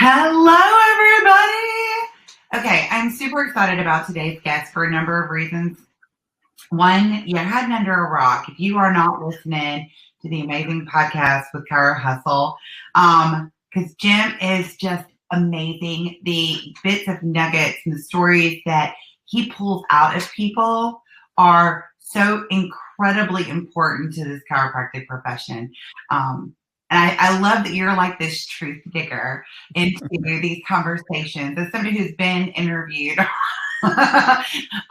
Hello, everybody. Okay, I'm super excited about today's guest for a number of reasons. One, you're hiding under a rock. If you are not listening to the amazing podcast with ChiroHustle, because Jim is just amazing. The bits of nuggets and the stories that he pulls out of people are so incredibly important to this chiropractic profession. And I love that you're like this truth digger into these conversations. As somebody who's been interviewed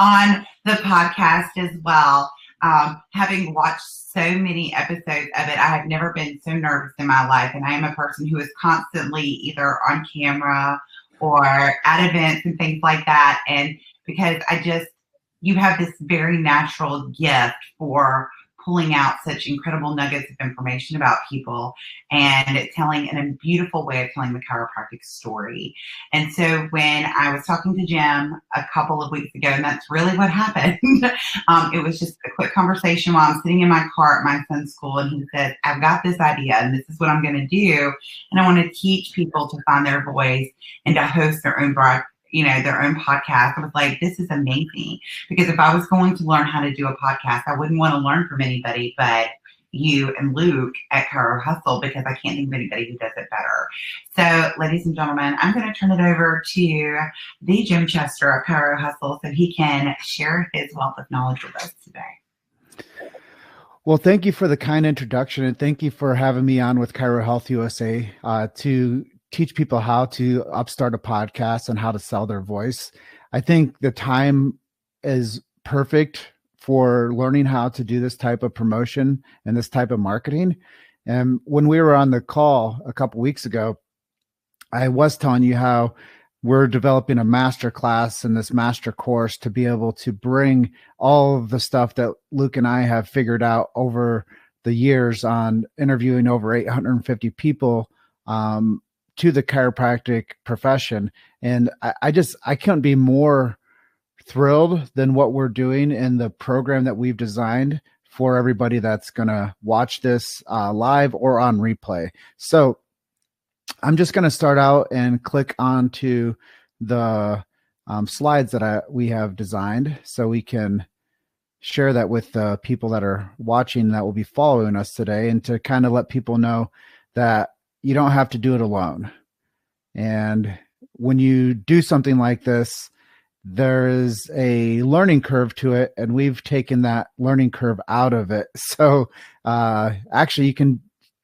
on the podcast as well, having watched so many episodes of it, I have never been so nervous in my life. And I am a person who is constantly either on camera or at events and things like that. And because you have this very natural gift for pulling out such incredible nuggets of information about people and telling in a beautiful way of telling the chiropractic story. And so when I was talking to Jim a couple of weeks ago, and that's really what happened, it was just a quick conversation while I'm sitting in my car at my son's school, and he said, I've got this idea and this is what I'm going to do. And I want to teach people to find their voice and to host their own their own podcast. I was like, this is amazing. Because if I was going to learn how to do a podcast, I wouldn't want to learn from anybody but you and Luke at ChiroHustle, because I can't think of anybody who does it better. So, ladies and gentlemen, I'm going to turn it over to the Jim Chester of ChiroHustle so he can share his wealth of knowledge with us today. Well, thank you for the kind introduction, and thank you for having me on with ChiroHealthUSA to teach people how to upstart a podcast and how to sell their voice. I think the time is perfect for learning how to do this type of promotion and this type of marketing. And when we were on the call a couple of weeks ago, I was telling you how we're developing a master class and this master course to be able to bring all of the stuff that Luke and I have figured out over the years on interviewing over 850 people to the chiropractic profession. And I couldn't be more thrilled than what we're doing in the program that we've designed for everybody that's going to watch this live or on replay. So I'm just going to start out and click onto the slides that we have designed so we can share that with the people that are watching that will be following us today, and to kind of let people know that you don't have to do it alone. And when you do something like this, there is a learning curve to it, and we've taken that learning curve out of it. So actually, you can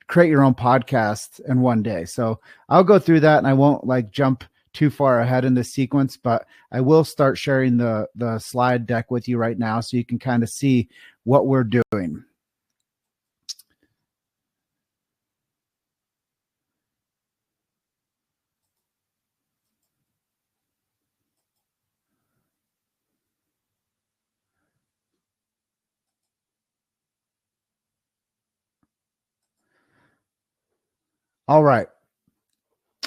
create your own podcast in one day. So I'll go through that, and I won't jump too far ahead in the sequence, but I will start sharing the slide deck with you right now so you can kind of see what we're doing. All right.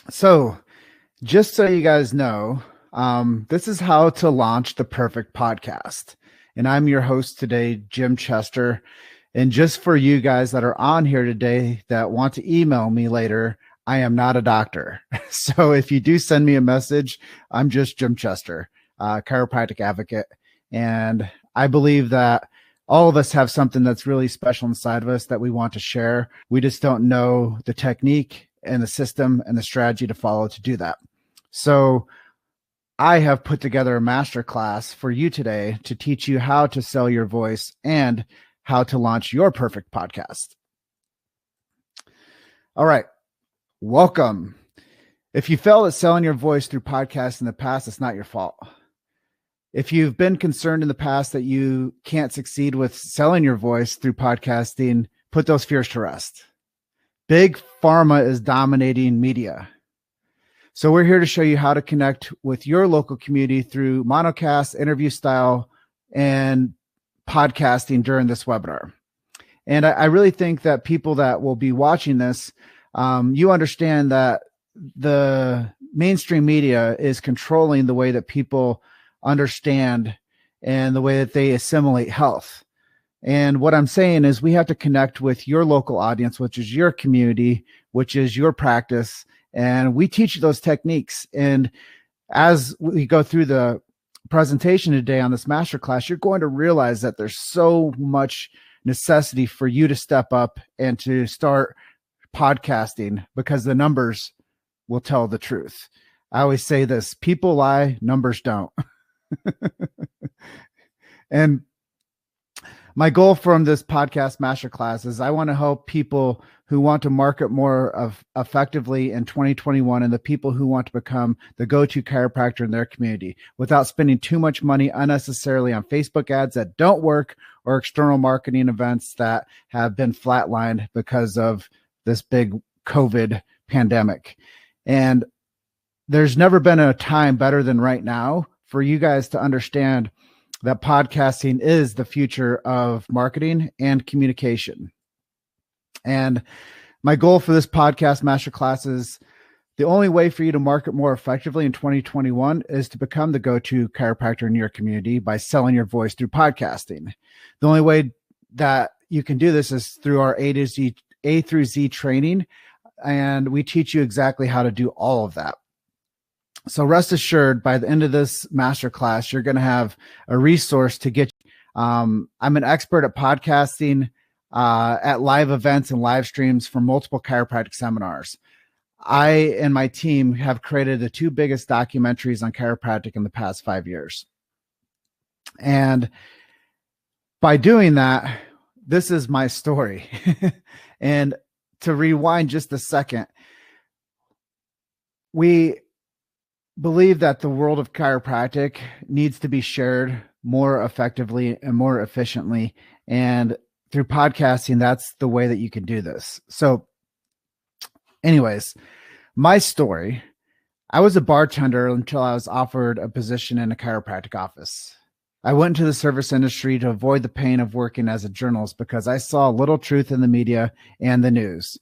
So just so you guys know, this is how to launch the perfect podcast. And I'm your host today, Jim Chester. And just for you guys that are on here today that want to email me later, I am not a doctor. So if you do send me a message, I'm just Jim Chester, chiropractic advocate. And I believe that all of us have something that's really special inside of us that we want to share. We just don't know the technique and the system and the strategy to follow to do that. So I have put together a masterclass for you today to teach you how to sell your voice and how to launch your perfect podcast. All right. Welcome. If you failed at selling your voice through podcasts in the past, it's not your fault. If you've been concerned in the past that you can't succeed with selling your voice through podcasting, put those fears to rest. Big pharma is dominating media. So we're here to show you how to connect with your local community through monocast, interview style, and podcasting during this webinar. And I really think that people that will be watching this, you understand that the mainstream media is controlling the way that people understand and the way that they assimilate health. And what I'm saying is we have to connect with your local audience, which is your community, which is your practice, And we teach you those techniques. And as we go through the presentation today on this masterclass, you're going to realize that there's so much necessity for you to step up and to start podcasting, because the numbers will tell the truth. I always say this: people lie, numbers don't. And my goal from this podcast masterclass is I want to help people who want to market more effectively in 2021, and the people who want to become the go-to chiropractor in their community without spending too much money unnecessarily on Facebook ads that don't work, or external marketing events that have been flatlined because of this big COVID pandemic. And there's never been a time better than right now for you guys to understand that podcasting is the future of marketing and communication. And my goal for this podcast masterclass is the only way for you to market more effectively in 2021 is to become the go-to chiropractor in your community by selling your voice through podcasting. The only way that you can do this is through our A through Z training. And we teach you exactly how to do all of that. So rest assured, by the end of this masterclass, you're going to have a resource to get. I'm an expert at podcasting, at live events and live streams for multiple chiropractic seminars. I and my team have created the 2 biggest documentaries on chiropractic in the past 5 years. And by doing that, this is my story. And to rewind just a second, we believe that the world of chiropractic needs to be shared more effectively and more efficiently. And through podcasting, that's the way that you can do this. So anyways, my story, I was a bartender until I was offered a position in a chiropractic office. I went into the service industry to avoid the pain of working as a journalist because I saw little truth in the media and the news.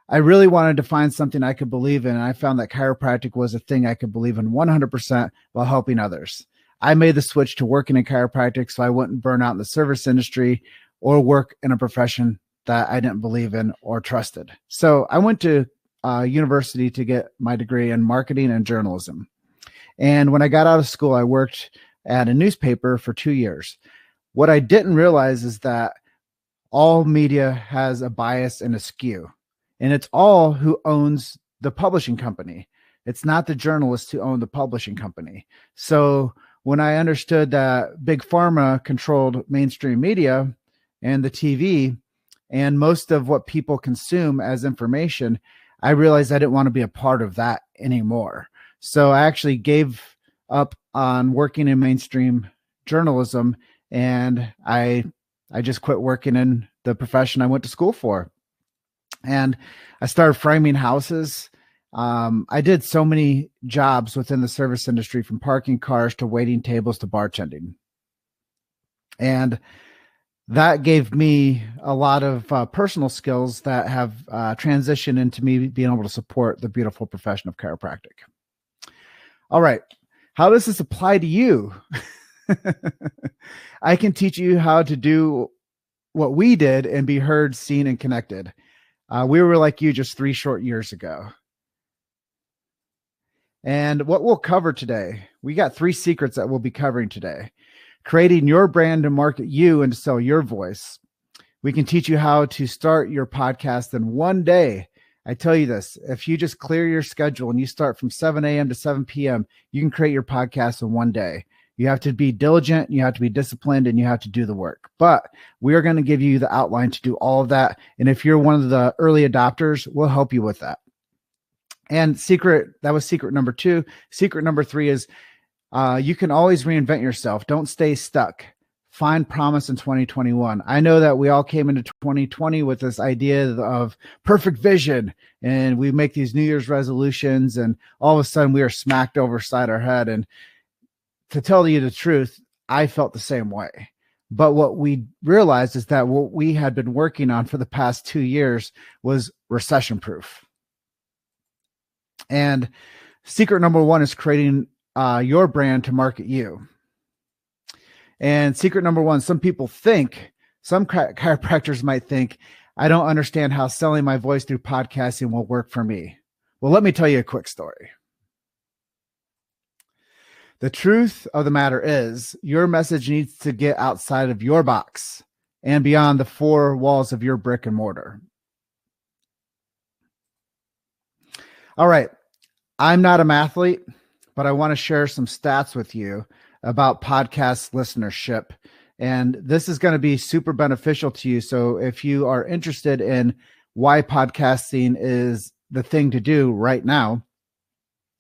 I really wanted to find something I could believe in, and I found that chiropractic was a thing I could believe in 100% while helping others. I made the switch to working in chiropractic so I wouldn't burn out in the service industry or work in a profession that I didn't believe in or trusted. So I went to university to get my degree in marketing and journalism. And when I got out of school, I worked at a newspaper for 2 years. What I didn't realize is that all media has a bias and a skew. And it's all who owns the publishing company. It's not the journalists who own the publishing company. So when I understood that Big Pharma controlled mainstream media and the TV and most of what people consume as information, I realized I didn't want to be a part of that anymore. So I actually gave up on working in mainstream journalism, and I just quit working in the profession I went to school for. And I started framing houses. I did so many jobs within the service industry, from parking cars to waiting tables to bartending. And that gave me a lot of personal skills that have transitioned into me being able to support the beautiful profession of chiropractic. All right. How does this apply to you? I can teach you how to do what we did and be heard, seen, and connected. We were like you just 3 short years ago. And what we'll cover today, we got 3 secrets that we'll be covering today. Creating your brand to market you and to sell your voice. We can teach you how to start your podcast in one day. I tell you this, if you just clear your schedule and you start from 7 a.m. to 7 p.m., you can create your podcast in one day. You have to be diligent, you have to be disciplined, and you have to do the work. But we are going to give you the outline to do all of that. And if you're one of the early adopters, we'll help you with that. And that was secret number 2. Secret number 3 is you can always reinvent yourself. Don't stay stuck. Find promise in 2021. I know that we all came into 2020 with this idea of perfect vision, and we make these New Year's resolutions, and all of a sudden we are smacked overside our head. And to tell you the truth, I felt the same way. But what we realized is that what we had been working on for the past 2 years was recession proof. And secret number 1 is creating your brand to market you. And secret number 1, some chiropractors might think, I don't understand how selling my voice through podcasting will work for me. Well, let me tell you a quick story. The truth of the matter is your message needs to get outside of your box and beyond the four walls of your brick and mortar. All right. I'm not a mathlete, but I want to share some stats with you about podcast listenership. And this is going to be super beneficial to you. So if you are interested in why podcasting is the thing to do right now,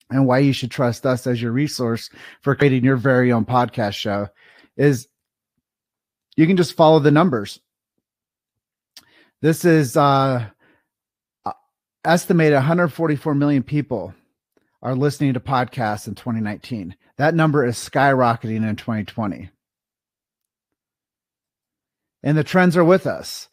and why you should trust us as your resource for creating your very own podcast show, is you can just follow the numbers. This is estimated 144 million people are listening to podcasts in 2019. That number is skyrocketing in 2020. And the trends are with us.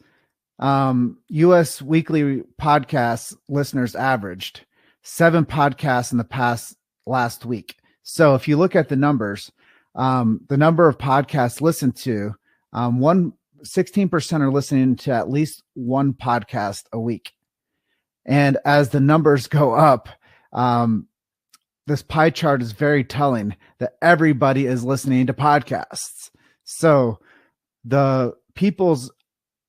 U.S. weekly podcast listeners averaged 7 podcasts in the last week. So if you look at the numbers, the number of podcasts listened to, 16% are listening to at least one podcast a week. And as the numbers go up, this pie chart is very telling that everybody is listening to podcasts. So the people's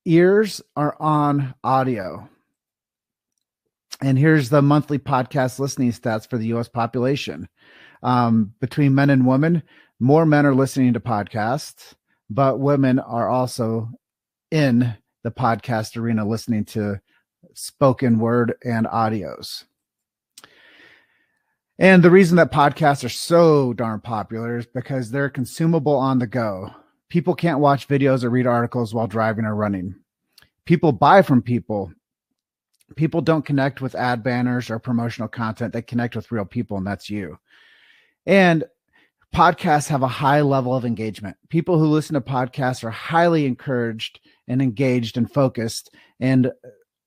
ears are on audio. And here's the monthly podcast listening stats for the U.S. population. Between men and women, more men are listening to podcasts, but women are also in the podcast arena listening to spoken word and audios. And the reason that podcasts are so darn popular is because they're consumable on the go. People can't watch videos or read articles while driving or running. People buy from people. People don't connect with ad banners or promotional content. They connect with real people, and that's you. And podcasts have a high level of engagement. People who listen to podcasts are highly encouraged and engaged and focused and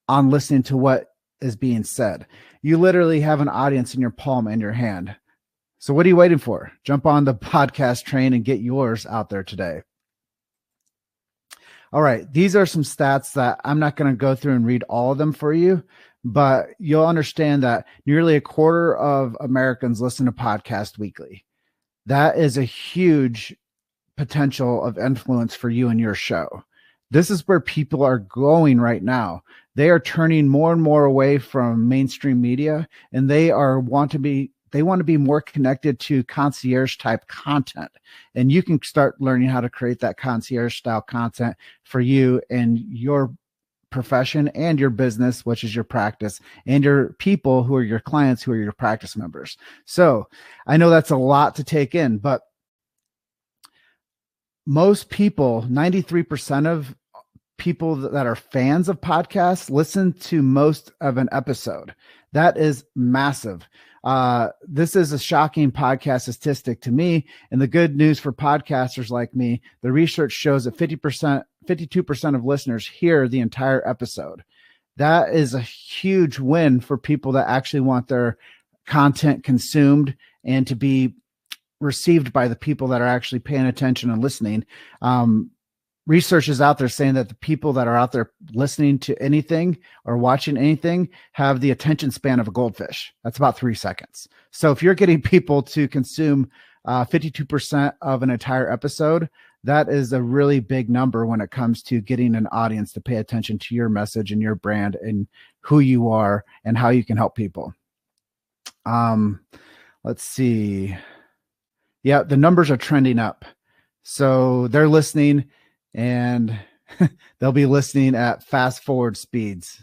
on listening to what is being said. You literally have an audience in your palm and your hand. So what are you waiting for? Jump on the podcast train and get yours out there today. All right. These are some stats that I'm not going to go through and read all of them for you, but you'll understand that nearly a quarter of Americans listen to podcasts weekly. That is a huge potential of influence for you and your show. This is where people are going right now. They are turning more and more away from mainstream media, and they want to be more connected to concierge type content. And you can start learning how to create that concierge style content for you and your profession and your business, which is your practice, and your people who are your clients, who are your practice members. So I know that's a lot to take in, but most people, 93% of people that are fans of podcasts listen to most of an episode. That is massive. This is a shocking podcast statistic to me. And the good news for podcasters like me, the research shows that 52% of listeners hear the entire episode. That is a huge win for people that actually want their content consumed and to be received by the people that are actually paying attention and listening. Research is out there saying that the people that are out there listening to anything or watching anything have the attention span of a goldfish. That's about 3 seconds. So if you're getting people to consume 52% of an entire episode, that is a really big number when it comes to getting an audience to pay attention to your message and your brand and who you are and how you can help people. Let's see. Yeah, the numbers are trending up. So they're listening, and they'll be listening at fast forward speeds.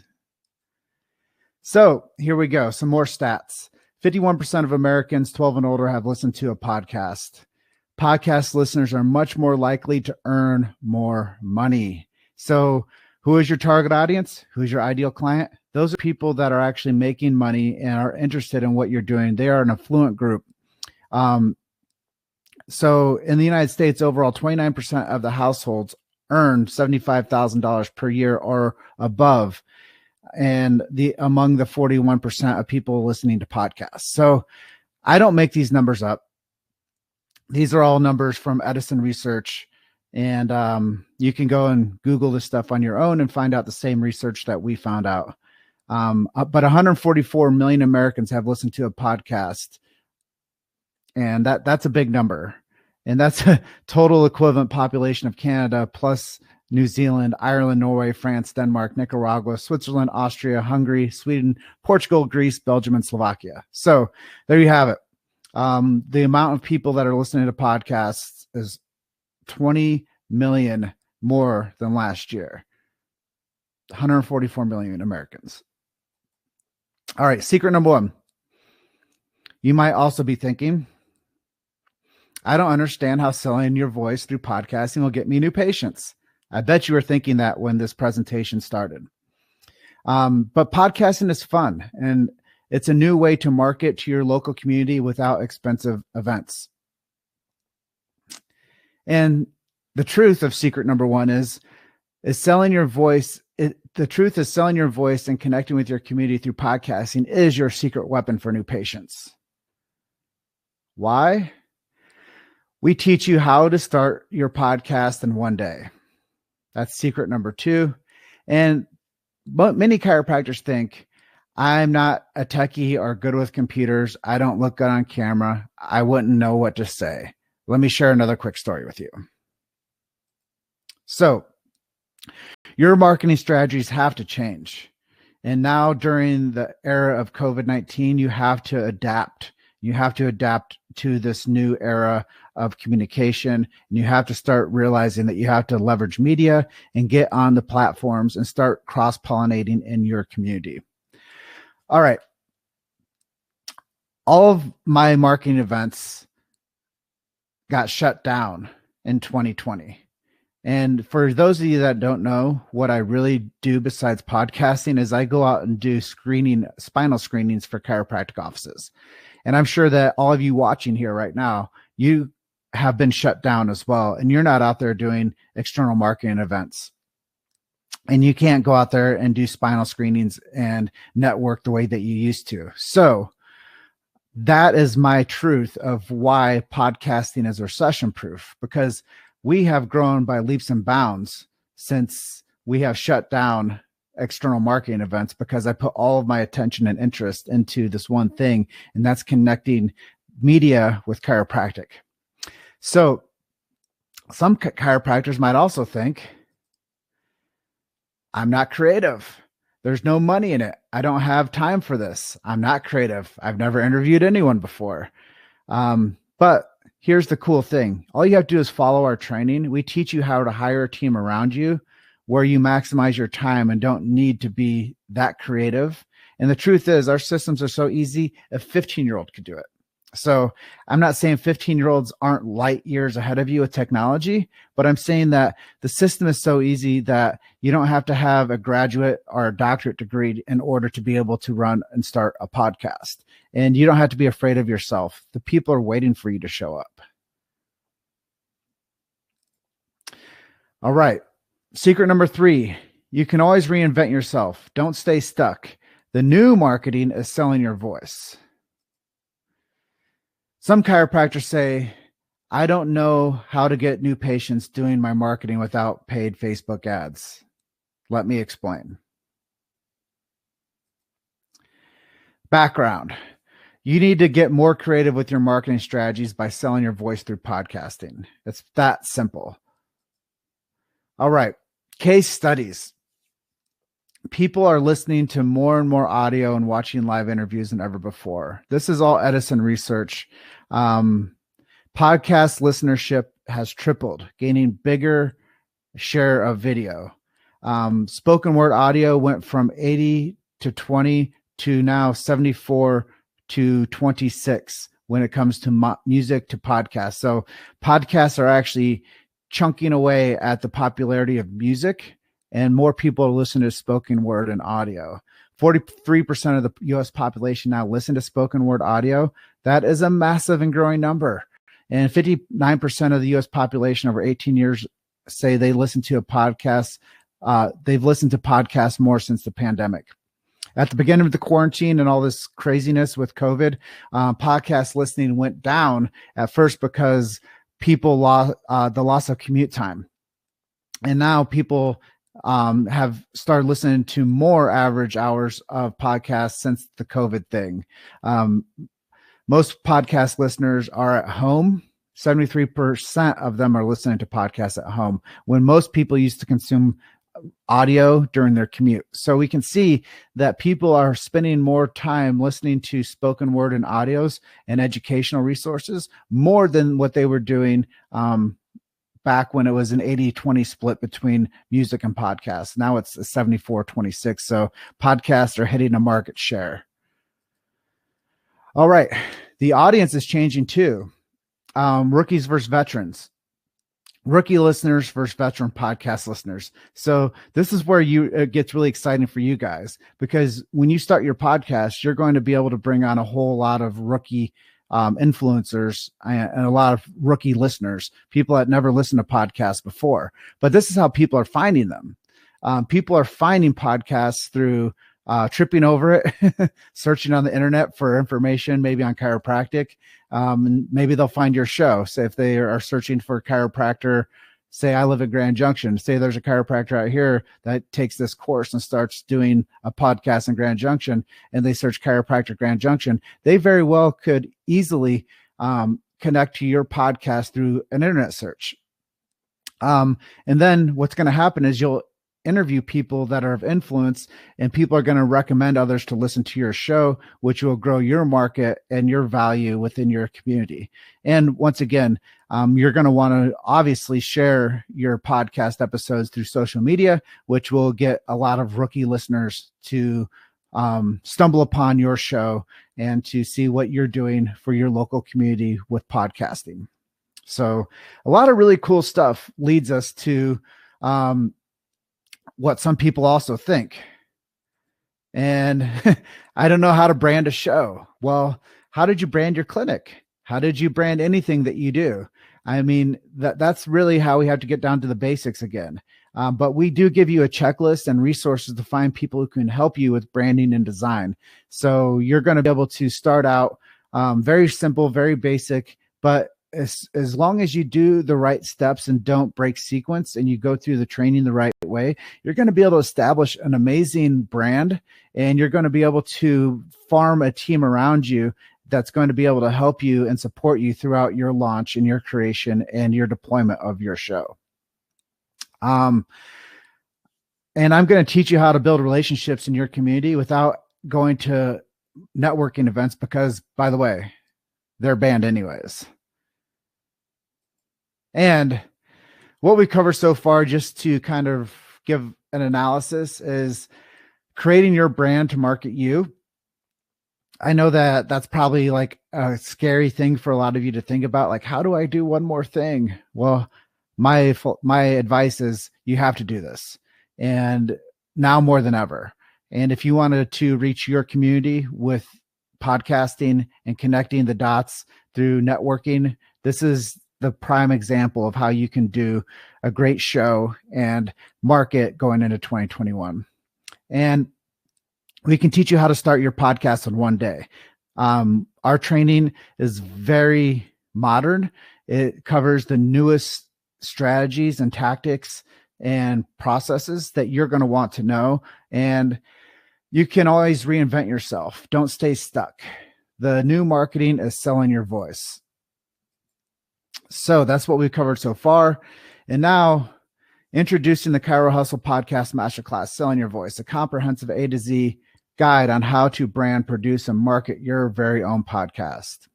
So here we go. Some more stats. 51% of Americans 12 and older have listened to a podcast. Podcast listeners are much more likely to earn more money. So who is your target audience? Who's your ideal client? Those are people that are actually making money and are interested in what you're doing. They are an affluent group. So in the United States, overall, 29% of the households earn $75,000 per year or above, and among the 41% of people listening to podcasts. So I don't make these numbers up. These are all numbers from Edison Research, and you can go and Google this stuff on your own and find out the same research that we found out. But 144 million Americans have listened to a podcast, and that's a big number. And that's a total equivalent population of Canada plus New Zealand, Ireland, Norway, France, Denmark, Nicaragua, Switzerland, Austria, Hungary, Sweden, Portugal, Greece, Belgium, and Slovakia. So there you have it. The amount of people that are listening to podcasts is 20 million more than last year. 144 million Americans. All right, secret number one. You might also be thinking, I don't understand how selling your voice through podcasting will get me new patients. I bet you were thinking that when this presentation started. But podcasting is fun, and it's a new way to market to your local community without expensive events. And the truth of secret number one is selling your voice. The truth is selling your voice and connecting with your community through podcasting is your secret weapon for new patients. Why? We teach you how to start your podcast in one day. That's secret number two. And many chiropractors think, I'm not a techie or good with computers. I don't look good on camera. I wouldn't know what to say. Let me share another quick story with you. So your marketing strategies have to change. And now during the era of COVID-19, you have to adapt. You have to adapt to this new era of communication. And you have to start realizing that you have to leverage media and get on the platforms and start cross-pollinating in your community. All right. All of my marketing events got shut down in 2020. And for those of you that don't know, what I really do besides podcasting is I go out and do spinal screenings for chiropractic offices. And I'm sure that all of you watching here right now, you have been shut down as well. And you're not out there doing external marketing events. And you can't go out there and do spinal screenings and network the way that you used to. So that is my truth of why podcasting is recession proof, because we have grown by leaps and bounds since we have shut down external marketing events, because I put all of my attention and interest into this one thing, and that's connecting media with chiropractic. So some chiropractors might also think, I'm not creative. There's no money in it. I don't have time for this. I'm not creative. I've never interviewed anyone before. But here's the cool thing. All you have to do is follow our training. We teach you how to hire a team around you where you maximize your time and don't need to be that creative. And the truth is, our systems are so easy, a 15-year-old could do it. So I'm not saying 15-year-olds aren't light years ahead of you with technology, but I'm saying that the system is so easy that you don't have to have a graduate or a doctorate degree in order to be able to run and start a podcast. And you don't have to be afraid of yourself. The people are waiting for you to show up. All right. Secret number 3, you can always reinvent yourself. Don't stay stuck. The new marketing is selling your voice. Some chiropractors say, I don't know how to get new patients doing my marketing without paid Facebook ads. Let me explain. Background. You need to get more creative with your marketing strategies by selling your voice through podcasting. It's that simple. All right. Case studies. People are listening to more and more audio and watching live interviews than ever before. This is all Edison research. Podcast listenership has tripled, gaining bigger share of video. Spoken word audio went from 80 to 20 to now 74 to 26 when it comes to music to podcasts. So podcasts are actually chunking away at the popularity of music, and more people are listening to spoken word and audio. 43% of the U.S. population now listen to spoken word audio. That is a massive and growing number. And 59% of the U.S. population over 18 years say they listen to a podcast. They've listened to podcasts more since the pandemic. At the beginning of the quarantine and all this craziness with COVID, podcast listening went down at first because people lost the loss of commute time. And now people have started listening to more average hours of podcasts since the COVID thing. Most podcast listeners are at home. 73% of them are listening to podcasts at home, when most people used to consume audio during their commute. So we can see that people are spending more time listening to spoken word and audios and educational resources more than what they were doing back when it was an 80-20 split between music and podcasts. Now it's a 74-26. So podcasts are hitting a market share. All right. The audience is changing too. Rookies versus veterans. Rookie listeners versus veteran podcast listeners. So this is where it gets really exciting for you guys, because when you start your podcast, you're going to be able to bring on a whole lot of rookie influencers and a lot of rookie listeners, people that never listened to podcasts before. But this is how people are finding them. People are finding podcasts through tripping over it, searching on the internet for information, maybe on chiropractic. And maybe they'll find your show. So if they are searching for chiropractor, say I live in Grand Junction, say there's a chiropractor out here that takes this course and starts doing a podcast in Grand Junction, and they search chiropractor Grand Junction, they very well could easily connect to your podcast through an internet search. And then what's going to happen is you'll interview people that are of influence, and people are going to recommend others to listen to your show, which will grow your market and your value within your community. And once again, you're going to want to obviously share your podcast episodes through social media, which will get a lot of rookie listeners to stumble upon your show and to see what you're doing for your local community with podcasting. So a lot of really cool stuff leads us to what some people also think. And I don't know how to brand a show. Well, how did you brand your clinic? How did you brand anything that you do? I mean, that's really how we have to get down to the basics again. But we do give you a checklist and resources to find people who can help you with branding and design. So you're going to be able to start out very simple, very basic, but as long as you do the right steps and don't break sequence and you go through the training the right way, you're going to be able to establish an amazing brand, and you're going to be able to farm a team around you that's going to be able to help you and support you throughout your launch and your creation and your deployment of your show. And I'm going to teach you how to build relationships in your community without going to networking events, because, by the way, they're banned anyways. And what we cover so far, just to kind of give an analysis, is creating your brand to market you. I know that that's probably like a scary thing for a lot of you to think about. Like, how do I do one more thing? Well, my advice is you have to do this, and now more than ever. And if you wanted to reach your community with podcasting and connecting the dots through networking, this is the prime example of how you can do a great show and market going into 2021. And we can teach you how to start your podcast in one day. Our training is very modern. It covers the newest strategies and tactics and processes that you're going to want to know. And you can always reinvent yourself. Don't stay stuck. The new marketing is selling your voice. So that's what we've covered so far. And now, introducing the ChiroHustle Podcast Masterclass, Selling Your Voice, a comprehensive A to Z guide on how to brand, produce, and market your very own podcast.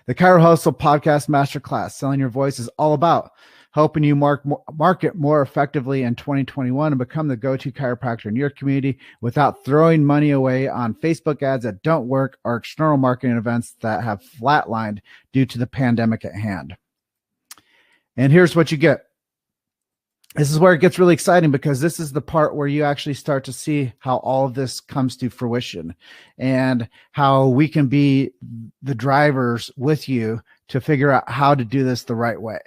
The ChiroHustle Podcast Masterclass, Selling Your Voice, is all about helping you market more effectively in 2021 and become the go-to chiropractor in your community without throwing money away on Facebook ads that don't work or external marketing events that have flatlined due to the pandemic at hand. And here's what you get. This is where it gets really exciting, because this is the part where you actually start to see how all of this comes to fruition and how we can be the drivers with you to figure out how to do this the right way.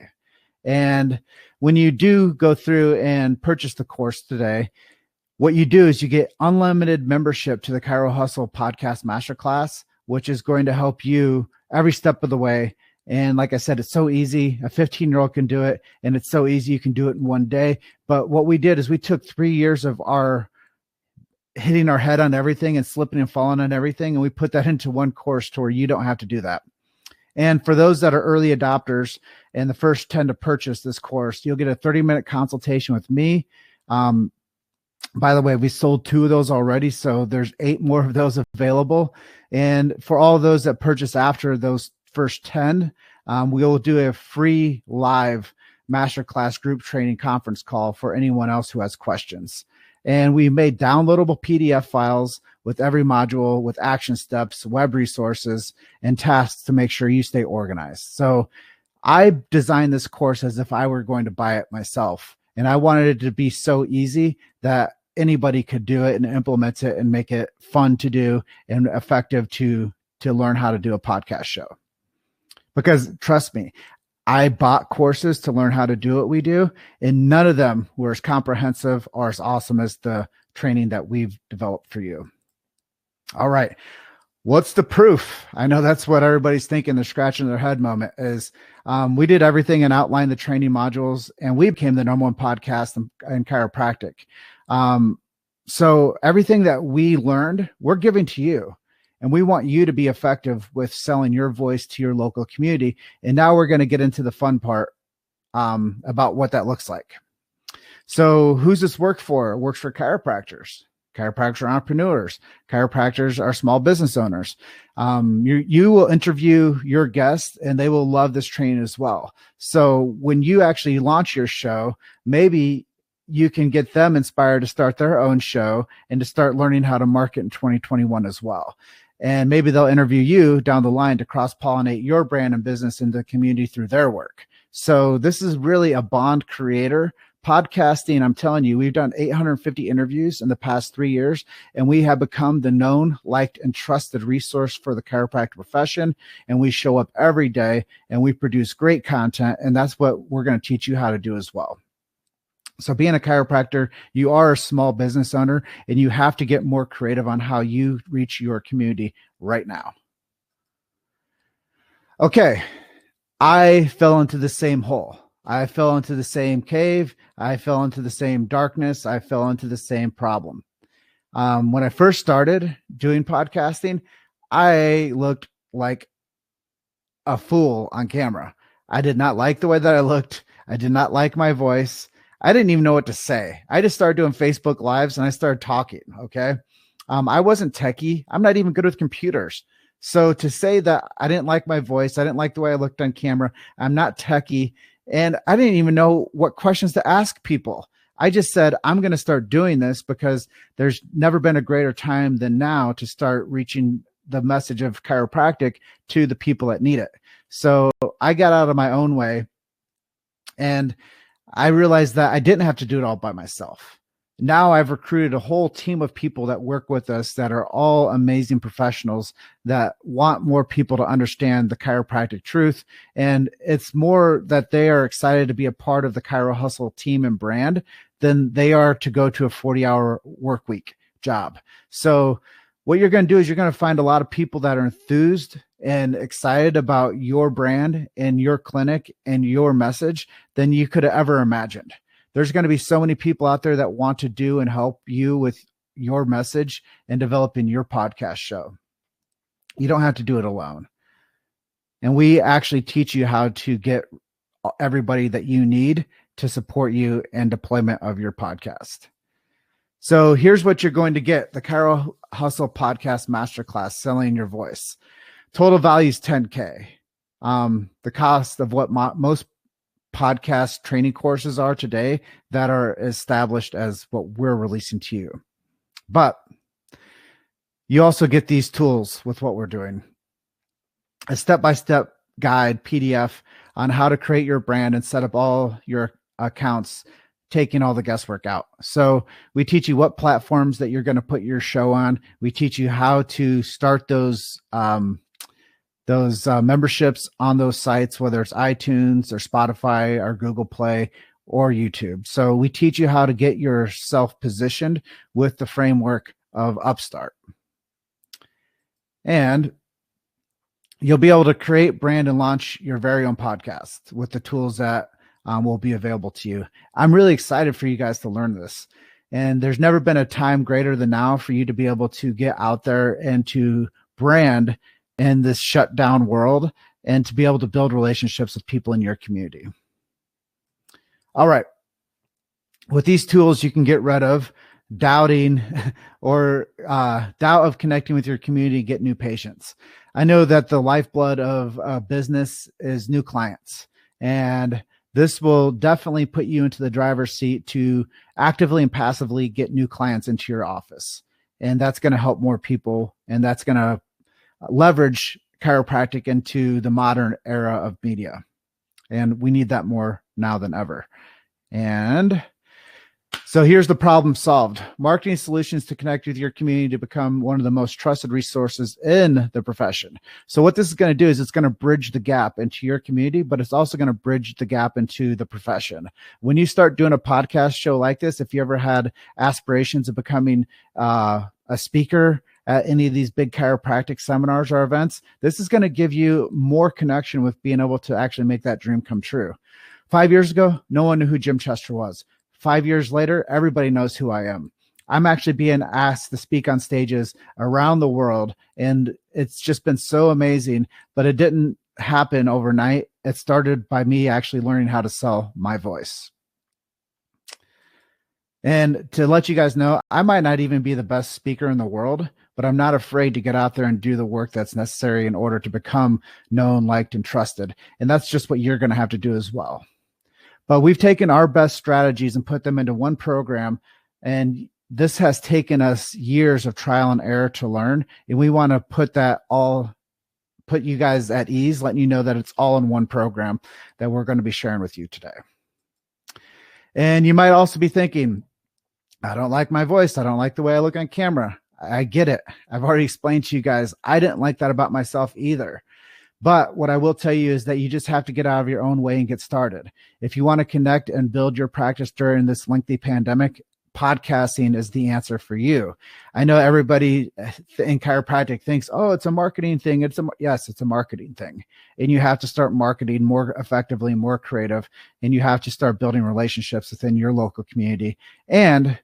And when you do go through and purchase the course today, what you do is you get unlimited membership to the ChiroHustle Podcast Masterclass, which is going to help you every step of the way And like I said, it's so easy. A 15-year-old can do it, and it's so easy. You can do it in one day. But what we did is we took 3 years of our hitting our head on everything and slipping and falling on everything, and we put that into one course to where you don't have to do that. And for those that are early adopters and the first 10 to purchase this course, you'll get a 30-minute consultation with me. By the way, we sold 2 of those already, so there's 8 more of those available. And for all of those that purchase after those first 10, we'll do a free live masterclass group training conference call for anyone else who has questions. And we made downloadable PDF files with every module, with action steps, web resources, and tasks to make sure you stay organized. So I designed this course as if I were going to buy it myself. And I wanted it to be so easy that anybody could do it and implement it and make it fun to do and effective to learn how to do a podcast show. Because trust me, I bought courses to learn how to do what we do, and none of them were as comprehensive or as awesome as the training that we've developed for you. All right. What's the proof? I know that's what everybody's thinking. They're scratching their head moment is we did everything and outlined the training modules, and we became the #1 podcast in chiropractic. So everything that we learned, we're giving to you. And we want you to be effective with selling your voice to your local community. And now we're going to get into the fun part about what that looks like. So who's this work for? It works for chiropractors. Chiropractors are entrepreneurs. Chiropractors are small business owners. You will interview your guests, and they will love this training as well. So when you actually launch your show, maybe you can get them inspired to start their own show and to start learning how to market in 2021 as well. And maybe they'll interview you down the line to cross-pollinate your brand and business into the community through their work. So this is really a bond creator. Podcasting, I'm telling you, we've done 850 interviews in the past 3 years, and we have become the known, liked, and trusted resource for the chiropractic profession. And we show up every day, and we produce great content, and that's what we're going to teach you how to do as well. So being a chiropractor, you are a small business owner, and you have to get more creative on how you reach your community right now. Okay, I fell into the same hole. I fell into the same cave. I fell into the same darkness. I fell into the same problem. When I first started doing podcasting, I looked like a fool on camera. I did not like the way that I looked. I did not like my voice. I didn't even know what to say. I just started doing Facebook Lives and I started talking. Okay. I wasn't techie. I'm not even good with computers. So to say that I didn't like my voice, I didn't like the way I looked on camera, I'm not techie, and I didn't even know what questions to ask people. I just said, I'm going to start doing this because there's never been a greater time than now to start reaching the message of chiropractic to the people that need it. So I got out of my own way, and I realized that I didn't have to do it all by myself. Now I've recruited a whole team of people that work with us that are all amazing professionals that want more people to understand the chiropractic truth. And it's more that they are excited to be a part of the ChiroHustle team and brand than they are to go to a 40-hour work week job. So what you're going to do is you're going to find a lot of people that are enthused and excited about your brand and your clinic and your message than you could have ever imagined. There's going to be so many people out there that want to do and help you with your message and developing your podcast show. You don't have to do it alone. And we actually teach you how to get everybody that you need to support you and deployment of your podcast. So here's what you're going to get: the ChiroHustle Podcast Masterclass, Selling Your Voice. Total value is $10K. The cost of what most podcast training courses are today that are established as what we're releasing to you. But you also get these tools with what we're doing: a step-by-step guide PDF on how to create your brand and set up all your accounts, taking all the guesswork out. So we teach you what platforms that you're going to put your show on. We teach you how to start those memberships on those sites, whether it's iTunes or Spotify or Google Play or YouTube. So we teach you how to get yourself positioned with the framework of Upstart. And you'll be able to create, brand, and launch your very own podcast with the tools that will be available to you. I'm really excited for you guys to learn this. And there's never been a time greater than now for you to be able to get out there and to brand in this shut down world and to be able to build relationships with people in your community. All right. With these tools, you can get rid of doubting or doubt of connecting with your community, get new patients. I know that the lifeblood of a business is new clients, and this will definitely put you into the driver's seat to actively and passively get new clients into your office. And that's going to help more people, and that's going to leverage chiropractic into the modern era of media. And we need that more now than ever. And so here's the problem solved. Marketing solutions to connect with your community to become one of the most trusted resources in the profession. So what this is going to do is it's going to bridge the gap into your community, but it's also going to bridge the gap into the profession. When you start doing a podcast show like this, if you ever had aspirations of becoming a speaker at any of these big chiropractic seminars or events, this is going to give you more connection with being able to actually make that dream come true. 5 years ago, no one knew who Jim Chester was. 5 years later, everybody knows who I am. I'm actually being asked to speak on stages around the world, and it's just been so amazing, but it didn't happen overnight. It started by me actually learning how to sell my voice. And to let you guys know, I might not even be the best speaker in the world, but I'm not afraid to get out there and do the work that's necessary in order to become known, liked, and trusted. And that's just what you're going to have to do as well. But we've taken our best strategies and put them into one program. And this has taken us years of trial and error to learn. And we want to put you guys at ease, letting you know that it's all in one program that we're going to be sharing with you today. And you might also be thinking, I don't like my voice. I don't like the way I look on camera. I get it. I've already explained to you guys, I didn't like that about myself either. But what I will tell you is that you just have to get out of your own way and get started. If you want to connect and build your practice during this lengthy pandemic, podcasting is the answer for you. I know everybody in chiropractic thinks, oh, it's a marketing thing. Yes, it's a marketing thing. And you have to start marketing more effectively, more creative, and you have to start building relationships within your local community. And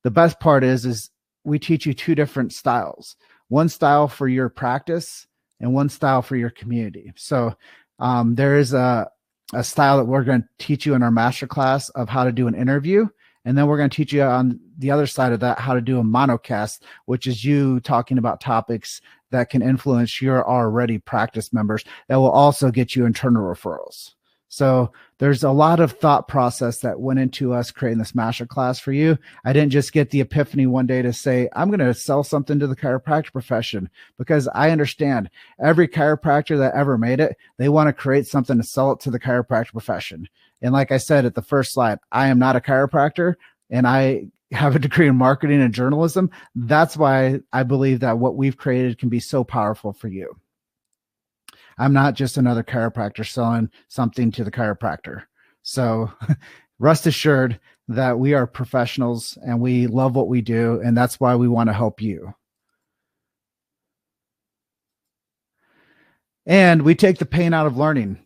the best part is we teach you two different styles, one style for your practice and one style for your community. So there is a style that we're going to teach you in our masterclass of how to do an interview. And then we're going to teach you on the other side of that, how to do a monocast, which is you talking about topics that can influence your already practice members that will also get you internal referrals. So there's a lot of thought process that went into us creating this masterclass for you. I didn't just get the epiphany one day to say, I'm going to sell something to the chiropractic profession, because I understand every chiropractor that ever made it, they want to create something to sell it to the chiropractic profession. And like I said at the first slide, I am not a chiropractor and I have a degree in marketing and journalism. That's why I believe that what we've created can be so powerful for you. I'm not just another chiropractor selling something to the chiropractor. So rest assured that we are professionals and we love what we do. And that's why we want to help you. And we take the pain out of learning.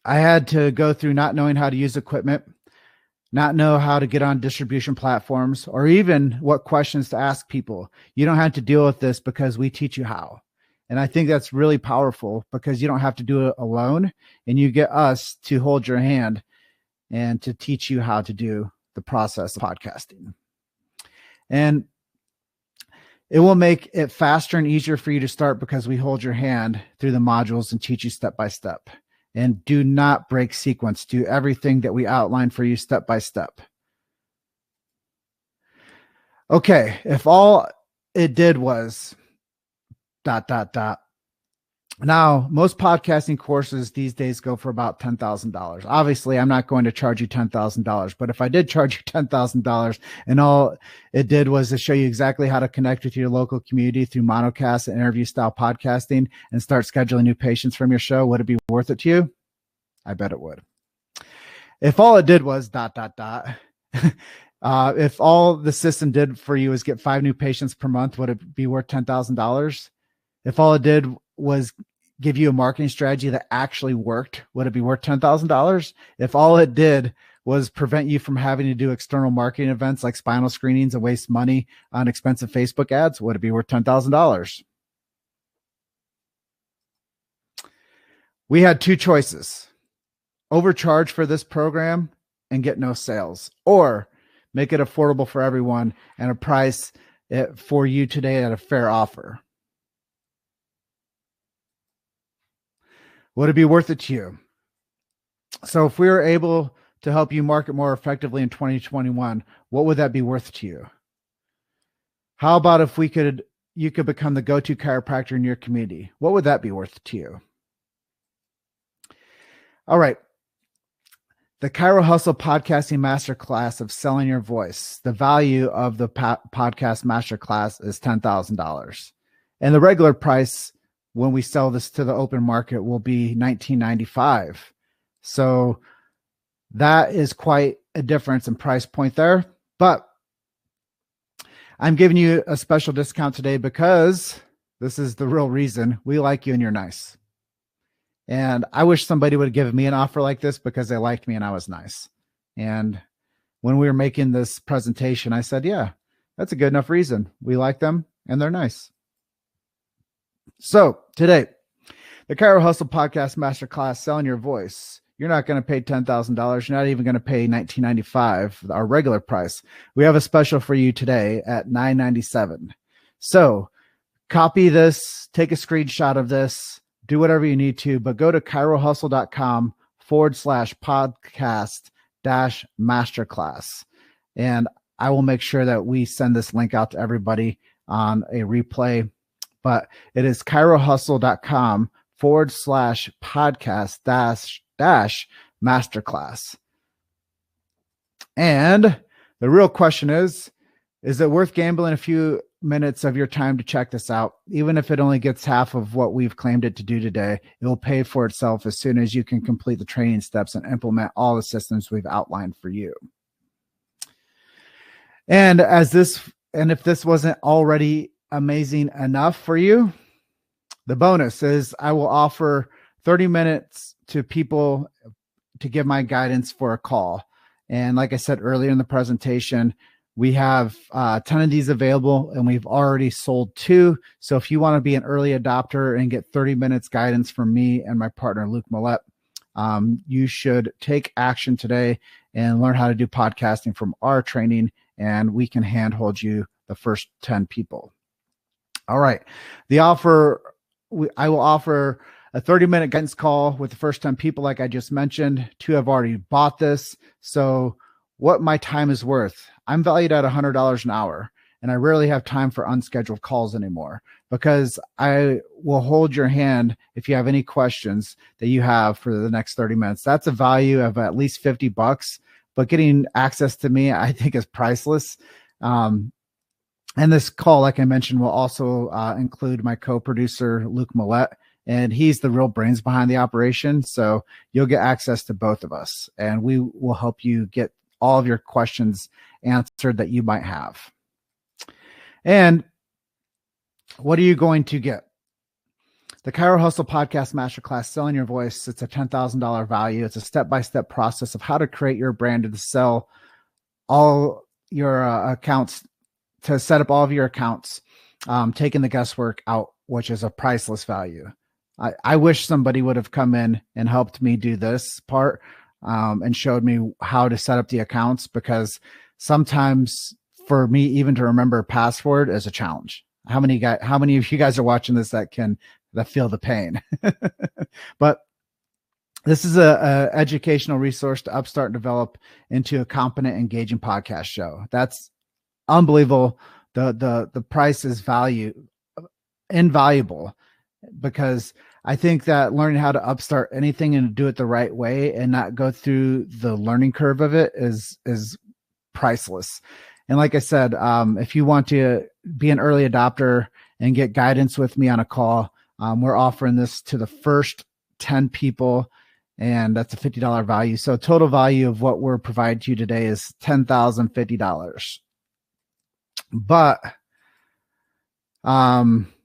I had to go through not knowing how to use equipment, not know how to get on distribution platforms, or even what questions to ask people. You don't have to deal with this because we teach you how. And I think that's really powerful because you don't have to do it alone, and you get us to hold your hand and to teach you how to do the process of podcasting. And it will make it faster and easier for you to start because we hold your hand through the modules and teach you step by step. And do not break sequence. Do everything that we outlined for you step by step. Okay, if all it did was ... Now, most podcasting courses these days go for about $10,000. Obviously, I'm not going to charge you $10,000, but if I did charge you $10,000 and all it did was to show you exactly how to connect with your local community through monocast and interview style podcasting and start scheduling new patients from your show, would it be worth it to you? I bet it would. If all it did was ... if all the system did for you is get 5 new patients per month, would it be worth $10,000? If all it did was give you a marketing strategy that actually worked, would it be worth $10,000? If all it did was prevent you from having to do external marketing events like spinal screenings and waste money on expensive Facebook ads, would it be worth $10,000? We had two choices: overcharge for this program and get no sales, or make it affordable for everyone and a price for you today at a fair offer. Would it be worth it to you? So if we were able to help you market more effectively in 2021, what would that be worth to you? How about if you could become the go-to chiropractor in your community? What would that be worth to you? All right. The ChiroHustle Podcasting Masterclass of Selling Your Voice. The value of the podcast masterclass is $10,000. And the regular price when we sell this to the open market will be $19.95. So that is quite a difference in price point there. But I'm giving you a special discount today because this is the real reason. We like you and you're nice. And I wish somebody would have given me an offer like this because they liked me and I was nice. And when we were making this presentation, I said, yeah, that's a good enough reason. We like them and they're nice. So today, the ChiroHustle Podcast Masterclass, Selling Your Voice. You're not going to pay $10,000. You're not even going to pay $19.95, our regular price. We have a special for you today at $9.97. So copy this, take a screenshot of this, do whatever you need to, but go to chirohustle.com/podcast-masterclass. And I will make sure that we send this link out to everybody on a replay. But it is chirohustle.com/podcast-masterclass. And the real question is it worth gambling a few minutes of your time to check this out? Even if it only gets half of what we've claimed it to do today, it will pay for itself as soon as you can complete the training steps and implement all the systems we've outlined for you. And if this wasn't already amazing enough for you, the bonus is I will offer 30 minutes to people to give my guidance for a call. And like I said earlier in the presentation, we have 10 of these available and we've already sold 2. So if you want to be an early adopter and get 30 minutes guidance from me and my partner, Luke Millette, you should take action today and learn how to do podcasting from our training, and we can handhold you the first 10 people. All right. I will offer a 30-minute guidance call with the first 10 people, like I just mentioned. 2 have already bought this. So what my time is worth, I'm valued at $100 an hour, and I rarely have time for unscheduled calls anymore because I will hold your hand if you have any questions that you have for the next 30 minutes. That's a value of at least $50, but getting access to me, I think, is priceless. And this call, like I mentioned, will also include my co-producer, Luke Millette, and he's the real brains behind the operation. So you'll get access to both of us, and we will help you get all of your questions answered that you might have. And what are you going to get? The ChiroHustle Podcast Masterclass, Selling Your Voice. It's a $10,000 value. It's a step-by-step process of how to create your brand to sell all your accounts, to set up all of your accounts, taking the guesswork out, which is a priceless value. I wish somebody would have come in and helped me do this part and showed me how to set up the accounts, because sometimes for me, even to remember a password is a challenge. How many of you guys are watching this that feel the pain? But this is a educational resource to upstart and develop into a competent, engaging podcast show. That's unbelievable. The price is invaluable, because I think that learning how to upstart anything and do it the right way and not go through the learning curve of it is priceless. And like I said, if you want to be an early adopter and get guidance with me on a call, we're offering this to the first 10 people, and that's a $50 value. So total value of what we're providing to you today is $10,050. But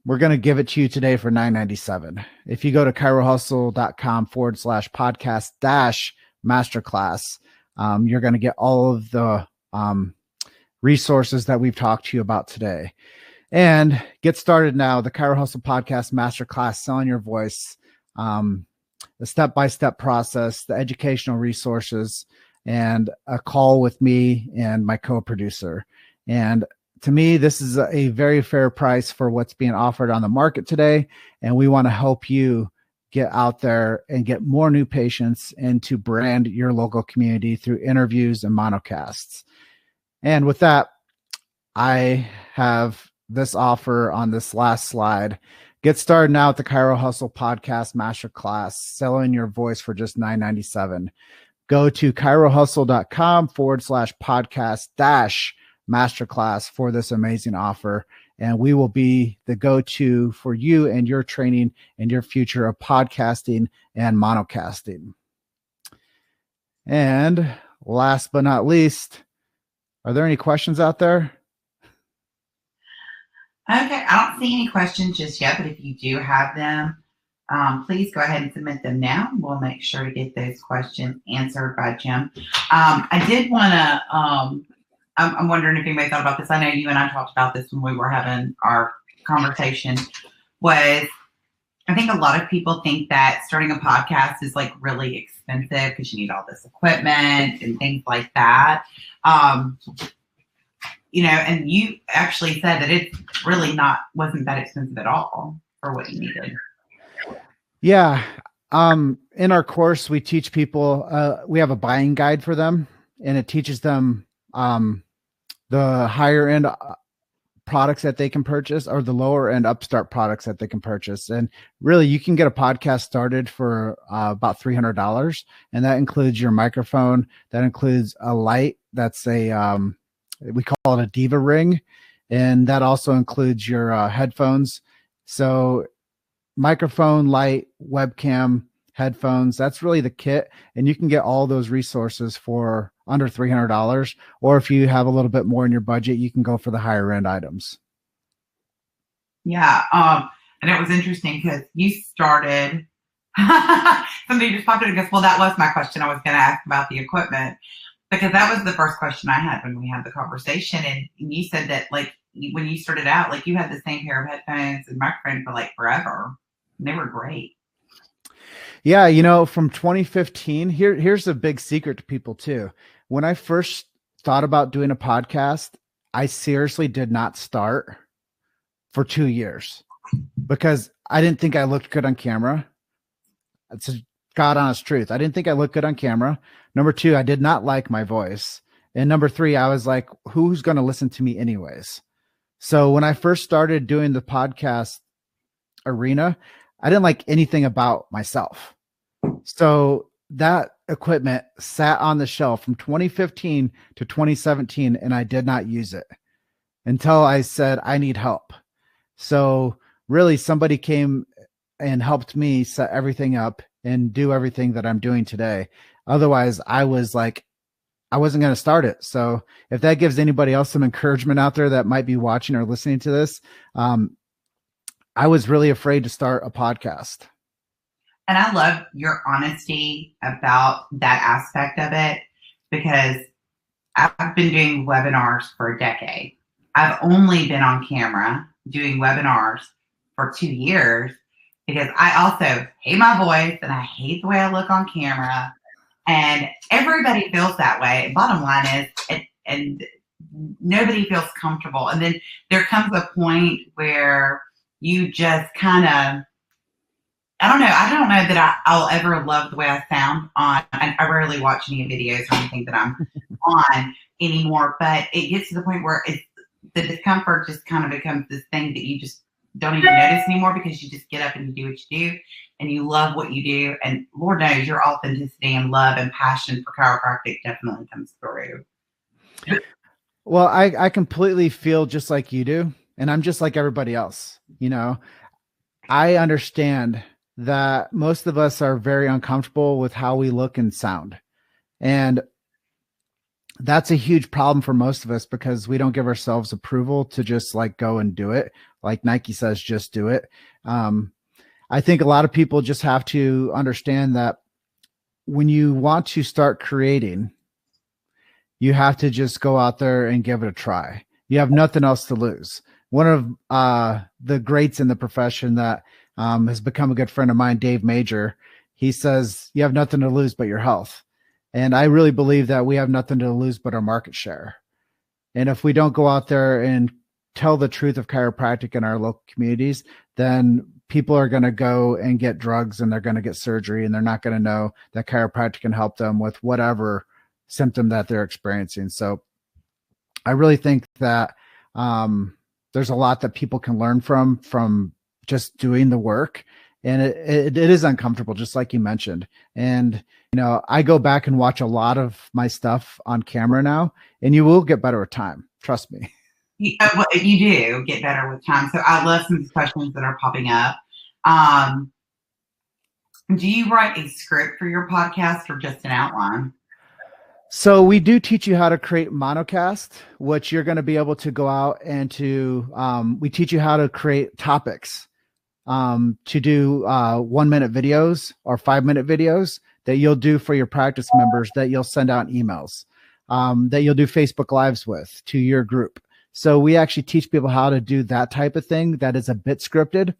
we're going to give it to you today for $9.97. If you go to chirohustle.com/podcast dash masterclass, you're going to get all of the resources that we've talked to you about today. And get started now. The ChiroHustle Podcast Masterclass, Selling Your Voice, the step-by-step process, the educational resources, and a call with me and my co-producer. And to me, this is a very fair price for what's being offered on the market today. And we want to help you get out there and get more new patients and to brand your local community through interviews and monocasts. And with that, I have this offer on this last slide. Get started now at the ChiroHustle Podcast Masterclass, selling your voice for just $9.97. Go to chirohustle.com/podcast dash masterclass for this amazing offer. And we will be the go-to for you and your training and your future of podcasting and monocasting. And last but not least, are there any questions out there? Okay, I don't see any questions just yet, but if you do have them, please go ahead and submit them now. We'll make sure to get those questions answered by Jim. I did want to, I'm wondering if anybody thought about this. I know you and I talked about this when we were having our conversation, was I think a lot of people think that starting a podcast is like really expensive because you need all this equipment and things like that. You know, and you actually said that it really wasn't that expensive at all for what you needed. Yeah. In our course, we teach people, we have a buying guide for them, and it teaches them the higher end products that they can purchase or the lower end upstart products that they can purchase. And really, you can get a podcast started for about $300. And that includes your microphone. That includes a light. That's we call it a Diva ring. And that also includes your headphones. So microphone, light, webcam, headphones, that's really the kit. And you can get all those resources for under $300. Or if you have a little bit more in your budget, you can go for the higher end items. Yeah. And it was interesting because you started, somebody just popped in and goes, well, that was my question. I was going to ask about the equipment, because that was the first question I had when we had the conversation. And you said that like when you started out, like you had the same pair of headphones and microphone for like forever. And they were great. Yeah. You know, from 2015, here's a big secret to people too. When I first thought about doing a podcast, I seriously did not start for 2 years because I didn't think I looked good on camera. It's a God honest truth. I didn't think I looked good on camera. Number two, I did not like my voice. And number three, I was like, who's going to listen to me anyways? So when I first started doing the podcast arena, I didn't like anything about myself. So that equipment sat on the shelf from 2015 to 2017, and I did not use it until I said, I need help. So really somebody came and helped me set everything up and do everything that I'm doing today. Otherwise, I was like, I wasn't going to start it. So if that gives anybody else some encouragement out there that might be watching or listening to this, I was really afraid to start a podcast. And I love your honesty about that aspect of it, because I've been doing webinars for a decade. I've only been on camera doing webinars for 2 years because I also hate my voice and I hate the way I look on camera. And everybody feels that way. Bottom line is, and nobody feels comfortable. And then there comes a point where you just kind of, I don't know that I'll ever love the way I sound on. I rarely watch any videos or anything that I'm on anymore, but it gets to the point where the discomfort just kind of becomes this thing that you just don't even notice anymore, because you just get up and you do what you do and you love what you do. And Lord knows your authenticity and love and passion for chiropractic definitely comes through. Well, I completely feel just like you do. And I'm just like everybody else. You know, I understand that most of us are very uncomfortable with how we look and sound. And that's a huge problem for most of us because we don't give ourselves approval to just like go and do it. Like Nike says, just do it. I think a lot of people just have to understand that when you want to start creating, you have to just go out there and give it a try. You have nothing else to lose. One of the greats in the profession that has become a good friend of mine, Dave Major, he says, you have nothing to lose but your health. And I really believe that we have nothing to lose but our market share. And if we don't go out there and tell the truth of chiropractic in our local communities, then people are going to go and get drugs and they're going to get surgery and they're not going to know that chiropractic can help them with whatever symptom that they're experiencing. So I really think that there's a lot that people can learn from just doing the work. And it is uncomfortable, just like you mentioned. And, you know, I go back and watch a lot of my stuff on camera now, and you will get better with time. Trust me. You do get better with time. So I love some of the questions that are popping up. Do you write a script for your podcast or just an outline? So we do teach you how to create monocast, which you're going to be able to go out and we teach you how to create topics. To do 1 minute videos or 5 minute videos that you'll do for your practice members that you'll send out emails, that you'll do Facebook Lives with to your group. So we actually teach people how to do that type of thing that is a bit scripted,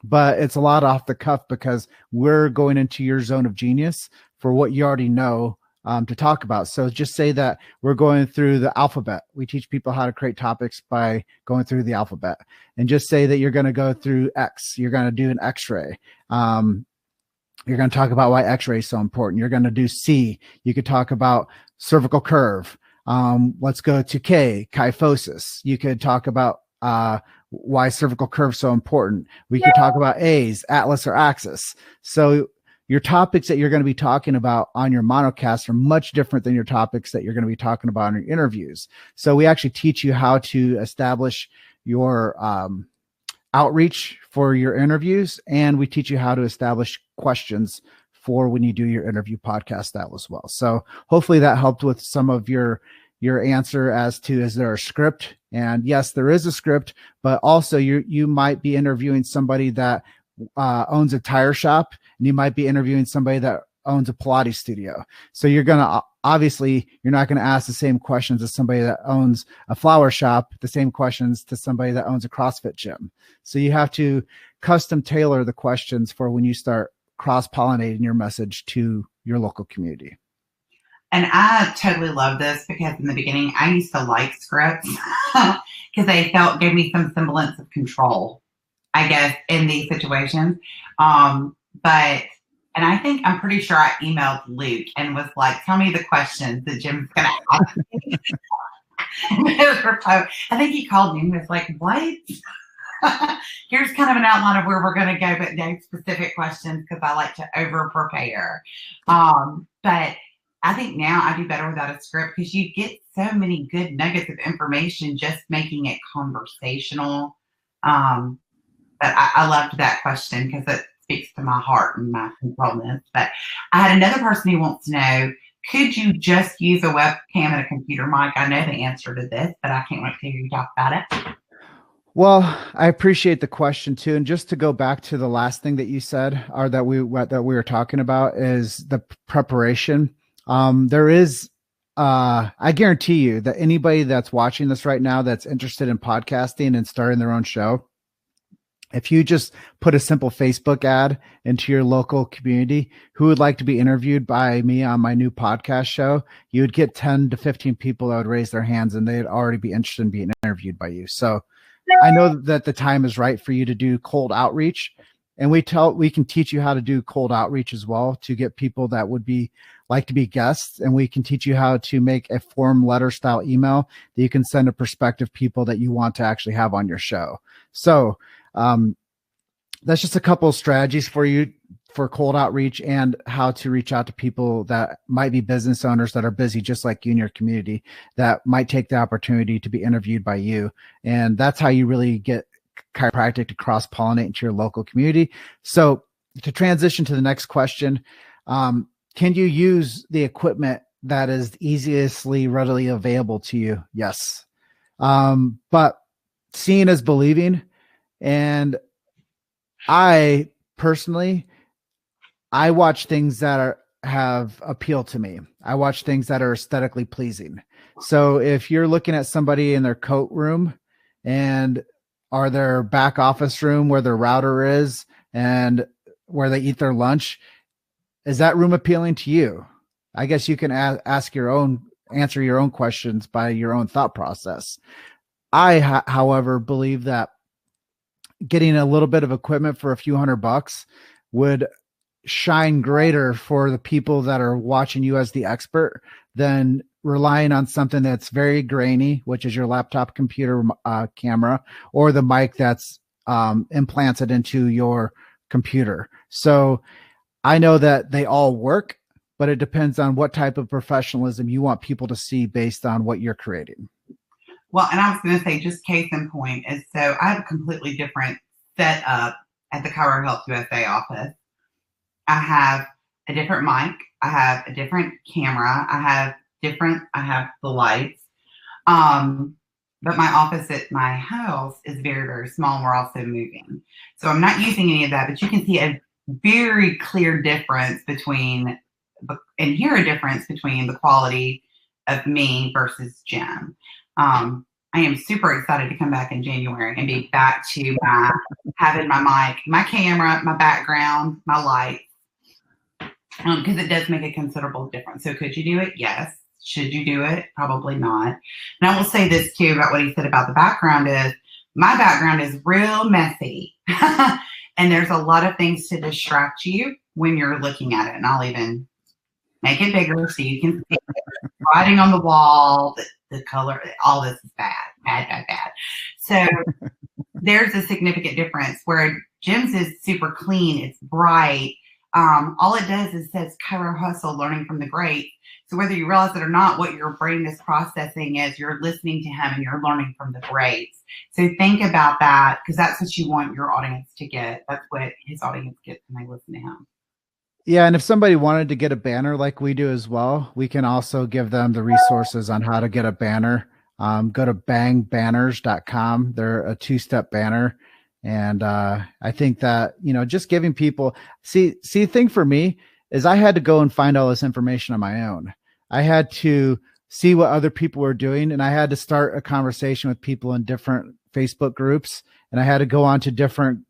but it's a lot off the cuff because we're going into your zone of genius for what you already know to talk about. So just say that we're going through the alphabet. We teach people how to create topics by going through the alphabet, and just say that you're going to go through X. You're going to do an X-ray. You're going to talk about why X-ray is so important. You're going to do C. You could talk about cervical curve. Let's go to K, kyphosis. You could talk about why cervical curve is so important. We could talk about A's, atlas or axis. So your topics that you're going to be talking about on your monocast are much different than your topics that you're going to be talking about in your interviews. So we actually teach you how to establish your outreach for your interviews, and we teach you how to establish questions for when you do your interview podcast that as well. So hopefully that helped with some of your answer as to, is there a script? And yes, there is a script, but also you might be interviewing somebody that owns a tire shop, and you might be interviewing somebody that owns a Pilates studio. So you're going to, obviously, you're not going to ask the same questions as somebody that owns a flower shop, the same questions to somebody that owns a CrossFit gym. So you have to custom tailor the questions for when you start cross-pollinating your message to your local community. And I totally love this because in the beginning, I used to like scripts because they gave me some semblance of control, I guess, in these situations. And I'm pretty sure I emailed Luke and was like, tell me the questions that Jim's going to ask me. I think he called me and was like, what? Here's kind of an outline of where we're going to go, but no specific questions because I like to over prepare. But I think now I do better without a script because you get so many good nuggets of information just making it conversational. But I loved that question because it speaks to my heart and my controlness. But I had another person who wants to know, could you just use a webcam and a computer mic? I know the answer to this, but I can't wait to hear you talk about it. Well, I appreciate the question too. And just to go back to the last thing that you said, or that we were talking about, is the preparation. There is, I guarantee you that anybody that's watching this right now that's interested in podcasting and starting their own show, if you just put a simple Facebook ad into your local community, who would like to be interviewed by me on my new podcast show, you would get 10 to 15 people that would raise their hands and they'd already be interested in being interviewed by you. So I know that the time is right for you to do cold outreach, and we can teach you how to do cold outreach as well to get people that would like to be guests. And we can teach you how to make a form letter style email that you can send to prospective people that you want to actually have on your show. So that's just a couple of strategies for you for cold outreach and how to reach out to people that might be business owners that are busy just like you in your community that might take the opportunity to be interviewed by you. And that's how you really get chiropractic to cross-pollinate into your local community. So to transition to the next question, can you use the equipment that is easily readily available to you. Yes. But seeing is believing. And I personally, I watch things that have appeal to me. I watch things that are aesthetically pleasing. So if you're looking at somebody in their coat room and or their back office room where their router is and where they eat their lunch, is that room appealing to you? I guess you can answer your own questions by your own thought process. However, believe that getting a little bit of equipment for a few $100 would shine greater for the people that are watching you as the expert than relying on something that's very grainy, which is your laptop computer camera, or the mic that's implanted into your computer. So I know that they all work, but it depends on what type of professionalism you want people to see based on what you're creating. Well, and I was going to say, just case in point is, so I have a completely different setup at the ChiroHealthUSA office. I have a different mic. I have a different camera. I have the lights. But my office at my house is very, very small, and we're also moving. So I'm not using any of that, but you can see a very clear difference between, and hear a difference between the quality of me versus Jim. I am super excited to come back in January and be back to having my mic, my camera, my background, my lights, because it does make a considerable difference. So could you do it? Yes. Should you do it? Probably not. And I will say this too about what he said about the background is, my background is real messy. And there's a lot of things to distract you when you're looking at it. And I'll even make it bigger so you can see it. Writing on the wall, the color, all this is bad. So there's a significant difference where Jim's is super clean. It's bright. All it does is says ChiroHustle, learning from the greats. So whether you realize it or not, what your brain is processing is you're listening to him and you're learning from the greats. So think about that, because that's what you want your audience to get. That's what his audience gets when they listen to him. Yeah, and if somebody wanted to get a banner like we do as well, we can also give them the resources on how to get a banner. Go to bangbanners.com. They're a 2-step banner. And I think that, just giving people, see, the thing for me is I had to go and find all this information on my own. I had to see what other people were doing, and I had to start a conversation with people in different Facebook groups, and I had to go on to different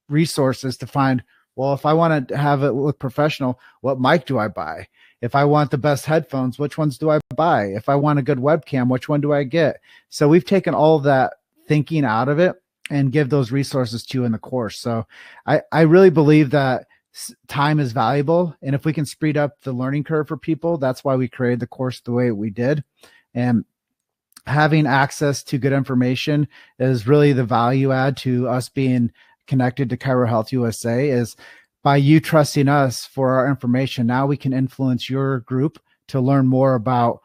resources to find, well, if I want to have it look professional, what mic do I buy? If I want the best headphones, which ones do I buy? If I want a good webcam, which one do I get? So we've taken all of that thinking out of it and give those resources to you in the course. So I really believe that time is valuable. And if we can speed up the learning curve for people, that's why we created the course the way we did. And having access to good information is really the value add to us being connected to ChiroHealthUSA, is by you trusting us for our information. Now we can influence your group to learn more about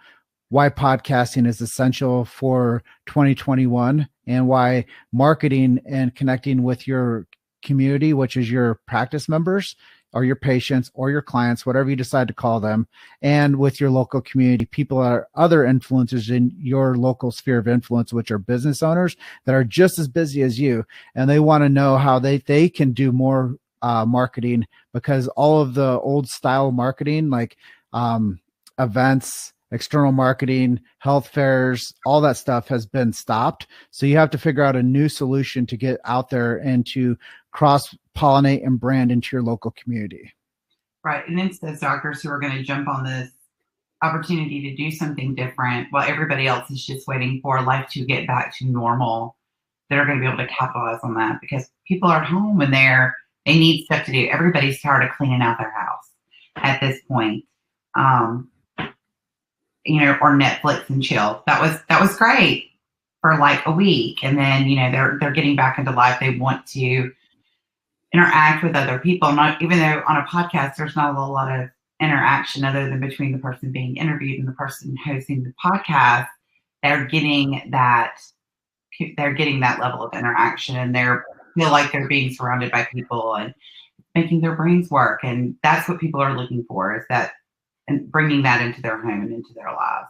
why podcasting is essential for 2021 and why marketing and connecting with your community, which is your practice members or your patients or your clients, whatever you decide to call them, and with your local community, people are other influencers in your local sphere of influence, which are business owners that are just as busy as you. And they want to know how they can do more marketing, because all of the old style marketing, like events, external marketing, health fairs, all that stuff has been stopped. So you have to figure out a new solution to get out there and to cross-pollinate and brand into your local community. Right. And it's those doctors who are going to jump on this opportunity to do something different while everybody else is just waiting for life to get back to normal, that are going to be able to capitalize on that, because people are at home and they need stuff to do. Everybody's tired of cleaning out their house at this point. Or Netflix and chill. That was great for like a week. And then, they're getting back into life. They want to interact with other people. Even though on a podcast, there's not a lot of interaction other than between the person being interviewed and the person hosting the podcast. They're getting that level of interaction, and they feel like they're being surrounded by people and making their brains work. And that's what people are looking for, is that and bringing that into their home and into their lives.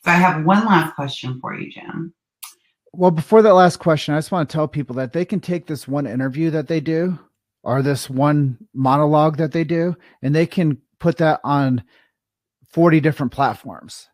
So I have one last question for you, Jim. Well, before that last question, I just want to tell people that they can take this one interview that they do or this one monologue that they do, and they can put that on 40 different platforms.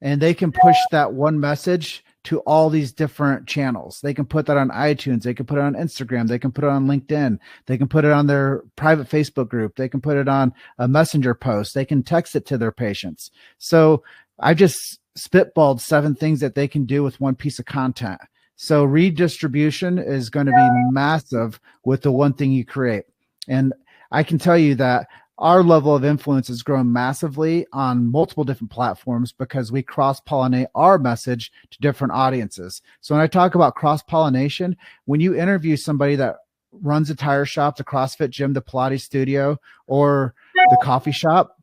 And they can push that one message to all these different channels. They can put that on iTunes. They can put it on Instagram. They can put it on LinkedIn. They can put it on their private Facebook group. They can put it on a messenger post. They can text it to their patients. So I just spitballed 7 things that they can do with one piece of content. So redistribution is going to be massive with the one thing you create. And I can tell you that our level of influence has grown massively on multiple different platforms because we cross-pollinate our message to different audiences. So when I talk about cross-pollination, when you interview somebody that runs a tire shop, the CrossFit gym, the Pilates studio, or the coffee shop,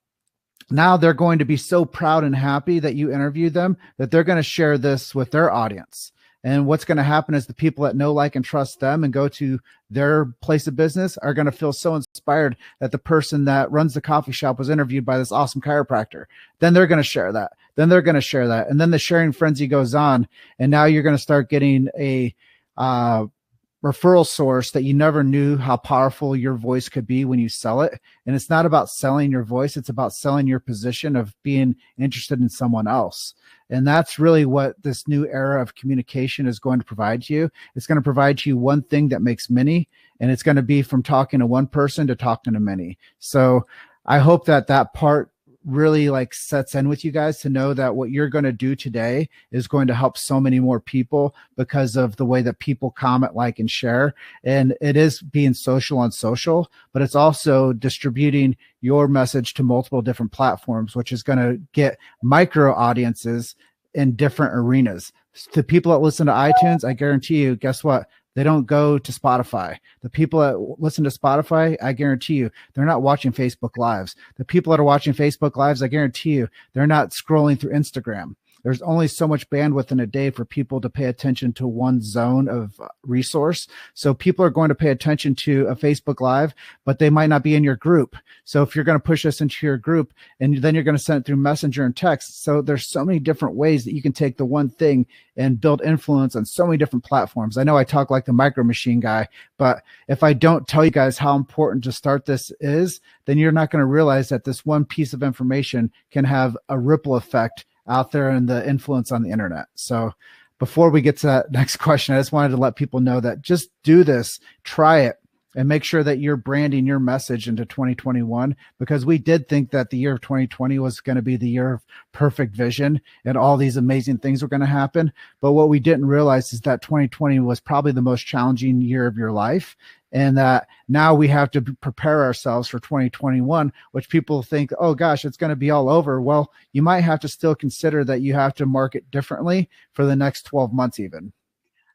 now they're going to be so proud and happy that you interviewed them that they're going to share this with their audience. And what's going to happen is the people that know, like, and trust them and go to their place of business are going to feel so inspired that the person that runs the coffee shop was interviewed by this awesome chiropractor. Then they're going to share that. Then they're going to share that. And then the sharing frenzy goes on. And now you're going to start getting a referral source that you never knew how powerful your voice could be when you sell it. And it's not about selling your voice. It's about selling your position of being interested in someone else. And that's really what this new era of communication is going to provide you. It's going to provide you one thing that makes many, and it's going to be from talking to one person to talking to many. So I hope that that part really like sets in with you guys to know that what you're going to do today is going to help so many more people because of the way that people comment, like, and share. And it is being social on social, but it's also distributing your message to multiple different platforms, which is going to get micro audiences in different arenas. To people that listen to iTunes, I guarantee you, guess what? They don't go to Spotify. The people that listen to Spotify, I guarantee you, they're not watching Facebook Lives. The people that are watching Facebook Lives, I guarantee you, they're not scrolling through Instagram. There's only so much bandwidth in a day for people to pay attention to one zone of resource. So people are going to pay attention to a Facebook Live, but they might not be in your group. So if you're going to push this into your group, and then you're going to send it through Messenger and text. So there's so many different ways that you can take the one thing and build influence on so many different platforms. I know I talk like the Micro Machine guy, but if I don't tell you guys how important to start this is, then you're not going to realize that this one piece of information can have a ripple effect out there and the influence on the internet. So before we get to that next question, I just wanted to let people know that just do this, try it, and make sure that you're branding your message into 2021, because we did think that the year of 2020 was going to be the year of perfect vision and all these amazing things were going to happen. But what we didn't realize is that 2020 was probably the most challenging year of your life. And that now we have to prepare ourselves for 2021, which people think, oh gosh, it's going to be all over. Well, you might have to still consider that you have to market differently for the next 12 months even.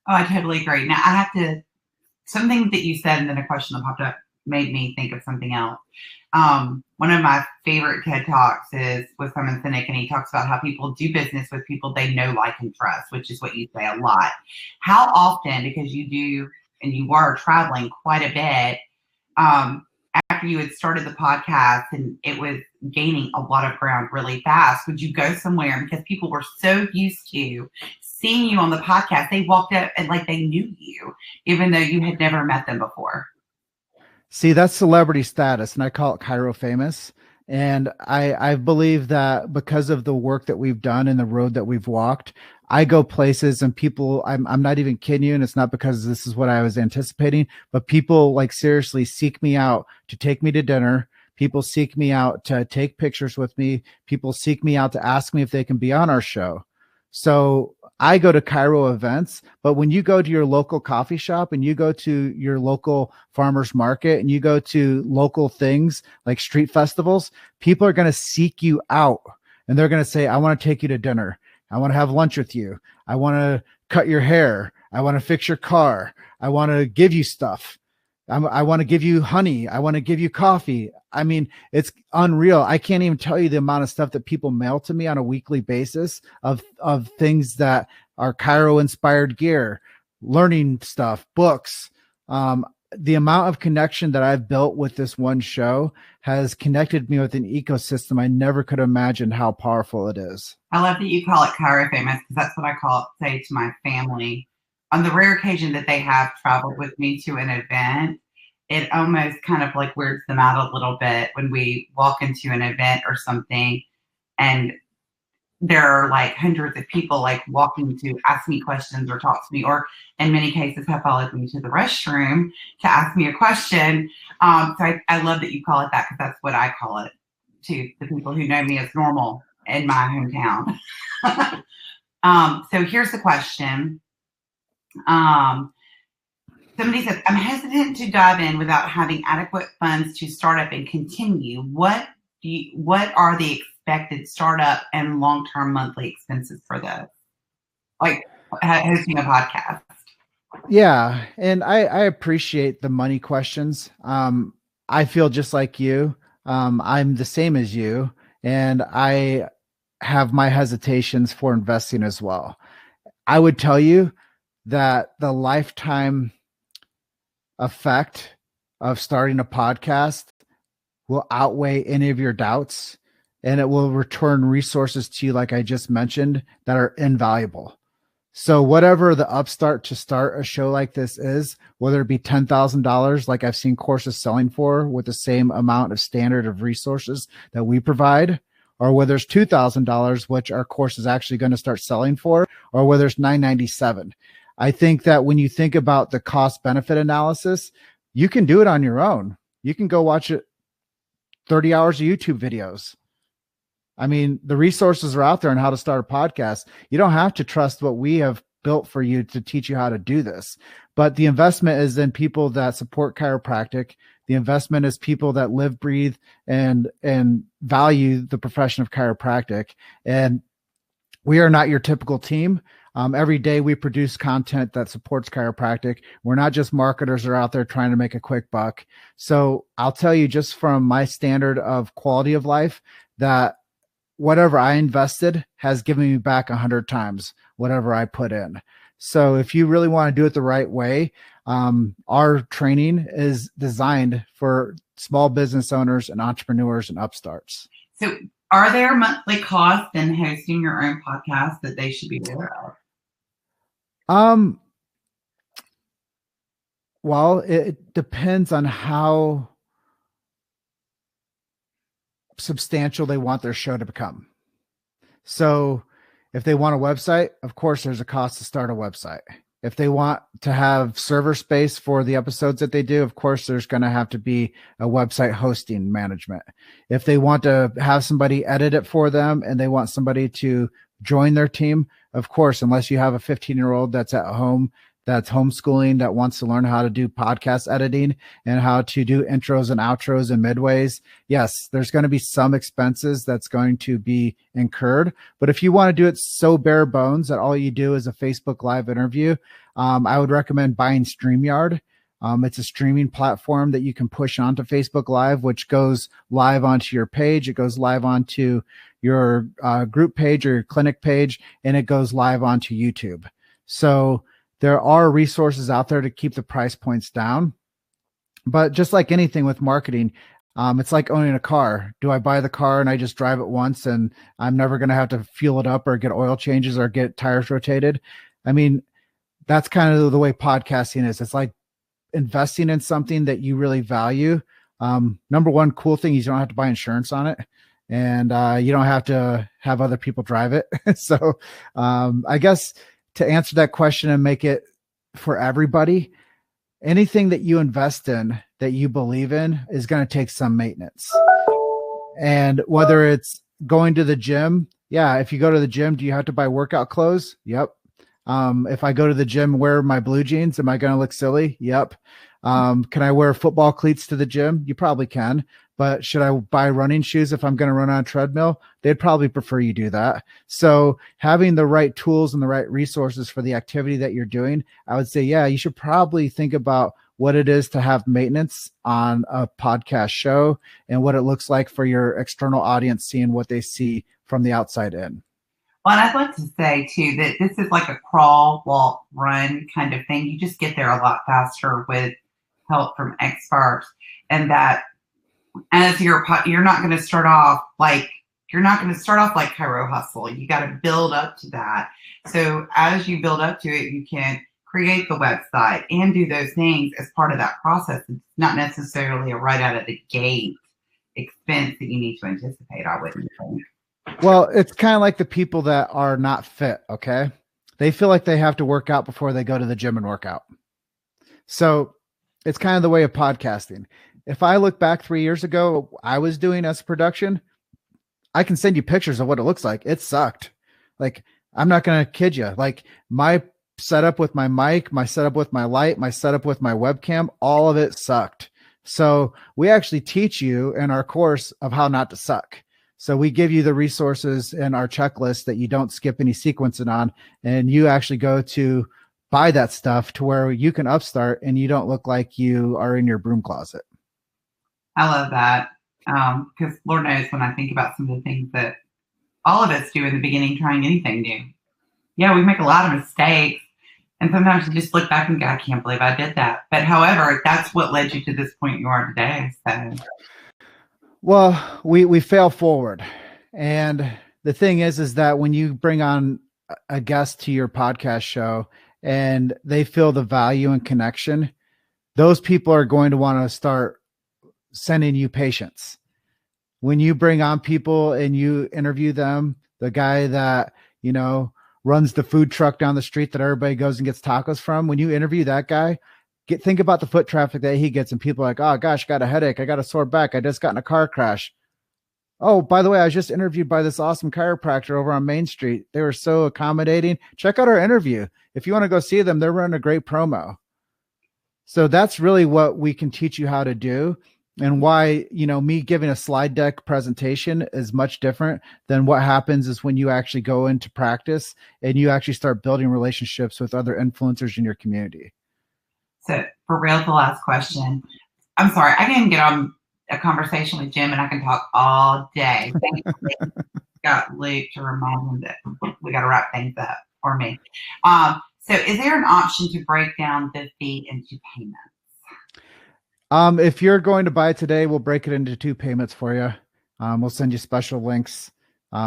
Oh, I totally agree. Now I have to, something that you said and then a question that popped up made me think of something else. One of my favorite TED Talks is with Simon Sinek, and he talks about how people do business with people they know, like, and trust, which is what you say a lot. How often, because you do, and you were traveling quite a bit, after you had started the podcast and it was gaining a lot of ground really fast, would you go somewhere because people were so used to seeing you on the podcast, they walked up and like they knew you, even though you had never met them before? See, that's celebrity status, and I call it Chiro famous. And I believe that because of the work that we've done and the road that we've walked, I go places and people, I'm not even kidding you. And it's not because this is what I was anticipating, but people like seriously seek me out to take me to dinner. People seek me out to take pictures with me. People seek me out to ask me if they can be on our show. So I go to Chiro events, but when you go to your local coffee shop and you go to your local farmer's market and you go to local things like street festivals, people are going to seek you out and they're going to say, I want to take you to dinner. I want to have lunch with you. I want to cut your hair. I want to fix your car. I want to give you stuff. I want to give you honey. I want to give you coffee. I mean, it's unreal. I can't even tell you the amount of stuff that people mail to me on a weekly basis of things that are Chiro inspired gear, learning stuff, books. the amount of connection that I've built with this one show has connected me with an ecosystem I never could imagine how powerful it is. I love that you call it Chiro famous, because that's what I say to my family. On the rare occasion that they have traveled with me to an event, it almost kind of like weirds them out a little bit when we walk into an event or something and there are like hundreds of people like walking to ask me questions or talk to me, or in many cases have followed me to the restroom to ask me a question. So I love that you call it that, because that's what I call it to the people who know me as normal in my hometown. So here's the question. Somebody says, I'm hesitant to dive in without having adequate funds to start up and continue. What are the expected startup and long-term monthly expenses for this? Like hosting a podcast. Yeah. And I appreciate the money questions. I feel just like you. I'm the same as you, and I have my hesitations for investing as well. I would tell you that the lifetime effect of starting a podcast will outweigh any of your doubts, and it will return resources to you, like I just mentioned, that are invaluable. So whatever the upstart to start a show like this is, whether it be $10,000, like I've seen courses selling for with the same amount of standard of resources that we provide, or whether it's $2,000, which our course is actually going to start selling for, or whether it's $997. I think that when you think about the cost benefit analysis, you can do it on your own. You can go watch it 30 hours of YouTube videos. I mean, the resources are out there on how to start a podcast. You don't have to trust what we have built for you to teach you how to do this. But the investment is in people that support chiropractic. The investment is people that live, breathe, and value the profession of chiropractic. And we are not your typical team. Every day we produce content that supports chiropractic. We're not just marketers who are out there trying to make a quick buck. So I'll tell you, just from my standard of quality of life, that whatever I invested has given me back 100 times whatever I put in. So if you really want to do it the right way, our training is designed for small business owners and entrepreneurs and upstarts. So are there monthly costs in hosting your own podcast that they should be aware of? Well, it depends on how substantial they want their show to become. So if they want a website, of course, there's a cost to start a website. If they want to have server space for the episodes that they do, of course, there's going to have to be a website hosting management. If they want to have somebody edit it for them and they want somebody to join their team, of course, unless you have a 15-year-old that's at home, that's homeschooling, that wants to learn how to do podcast editing and how to do intros and outros and midways. Yes, there's going to be some expenses that's going to be incurred. But if you want to do it so bare bones that all you do is a Facebook Live interview, I would recommend buying StreamYard. It's a streaming platform that you can push onto Facebook Live, which goes live onto your page. It goes live onto your group page or your clinic page, and it goes live onto YouTube. So there are resources out there to keep the price points down. But just like anything with marketing, it's like owning a car. Do I buy the car and I just drive it once and I'm never going to have to fuel it up or get oil changes or get tires rotated? I mean, that's kind of the way podcasting is. It's like investing in something that you really value. Number one cool thing is you don't have to buy insurance on it, and you don't have to have other people drive it. So I guess to answer that question and make it for everybody, anything that you invest in that you believe in is going to take some maintenance. And whether it's going to the gym, yeah, if you go to the gym, do you have to buy workout clothes? Yep. If I go to the gym and wear my blue jeans, am I going to look silly? Yep. Can I wear football cleats to the gym? You probably can. But should I buy running shoes if I'm going to run on a treadmill? They'd probably prefer you do that. So having the right tools and the right resources for the activity that you're doing, I would say, yeah, you should probably think about what it is to have maintenance on a podcast show and what it looks like for your external audience seeing what they see from the outside in. Well, and I'd like to say, too, that this is like a crawl, walk, run kind of thing. You just get there a lot faster with help from experts, and that as you're not going to start off like ChiroHustle. You got to build up to that. So as you build up to it, you can create the website and do those things as part of that process. It's not necessarily a right out of the gate expense that you need to anticipate, I wouldn't think. Well, it's kind of like the people that are not fit. Okay. They feel like they have to work out before they go to the gym and work out. So it's kind of the way of podcasting. If I look back 3 years ago, I was doing as production, I can send you pictures of what it looks like. It sucked. Like, I'm not going to kid you. Like, my setup with my mic, my setup with my light, my setup with my webcam, all of it sucked. So we actually teach you in our course of how not to suck. So we give you the resources in our checklist that you don't skip any sequencing on, and you actually go to buy that stuff to where you can upstart and you don't look like you are in your broom closet. I love that. Because Lord knows when I think about some of the things that all of us do in the beginning, trying anything new. Yeah, we make a lot of mistakes. And sometimes you just look back and go, I can't believe I did that. But however, that's what led you to this point you are today. So, well, we fail forward. And the thing is that when you bring on a guest to your podcast show and they feel the value and connection, those people are going to want to start sending you patients. When you bring on people and you interview them, the guy that, runs the food truck down the street that everybody goes and gets tacos from, when you interview that guy, think about the foot traffic that he gets, and people are like, oh gosh, got a headache, I got a sore back, I just got in a car crash. Oh, by the way, I was just interviewed by this awesome chiropractor over on Main Street. They were so accommodating. Check out our interview. If you want to go see them, they're running a great promo. So that's really what we can teach you how to do. And why, me giving a slide deck presentation is much different than what happens is when you actually go into practice and you actually start building relationships with other influencers in your community. So for real, the last question. I'm sorry, I can get on a conversation with Jim and I can talk all day. Thankfully, got Luke to remind him that we got to wrap things up for me. So is there an option to break down the fee into payments? If you're going to buy today, we'll break it into 2 payments for you. We'll send you special links.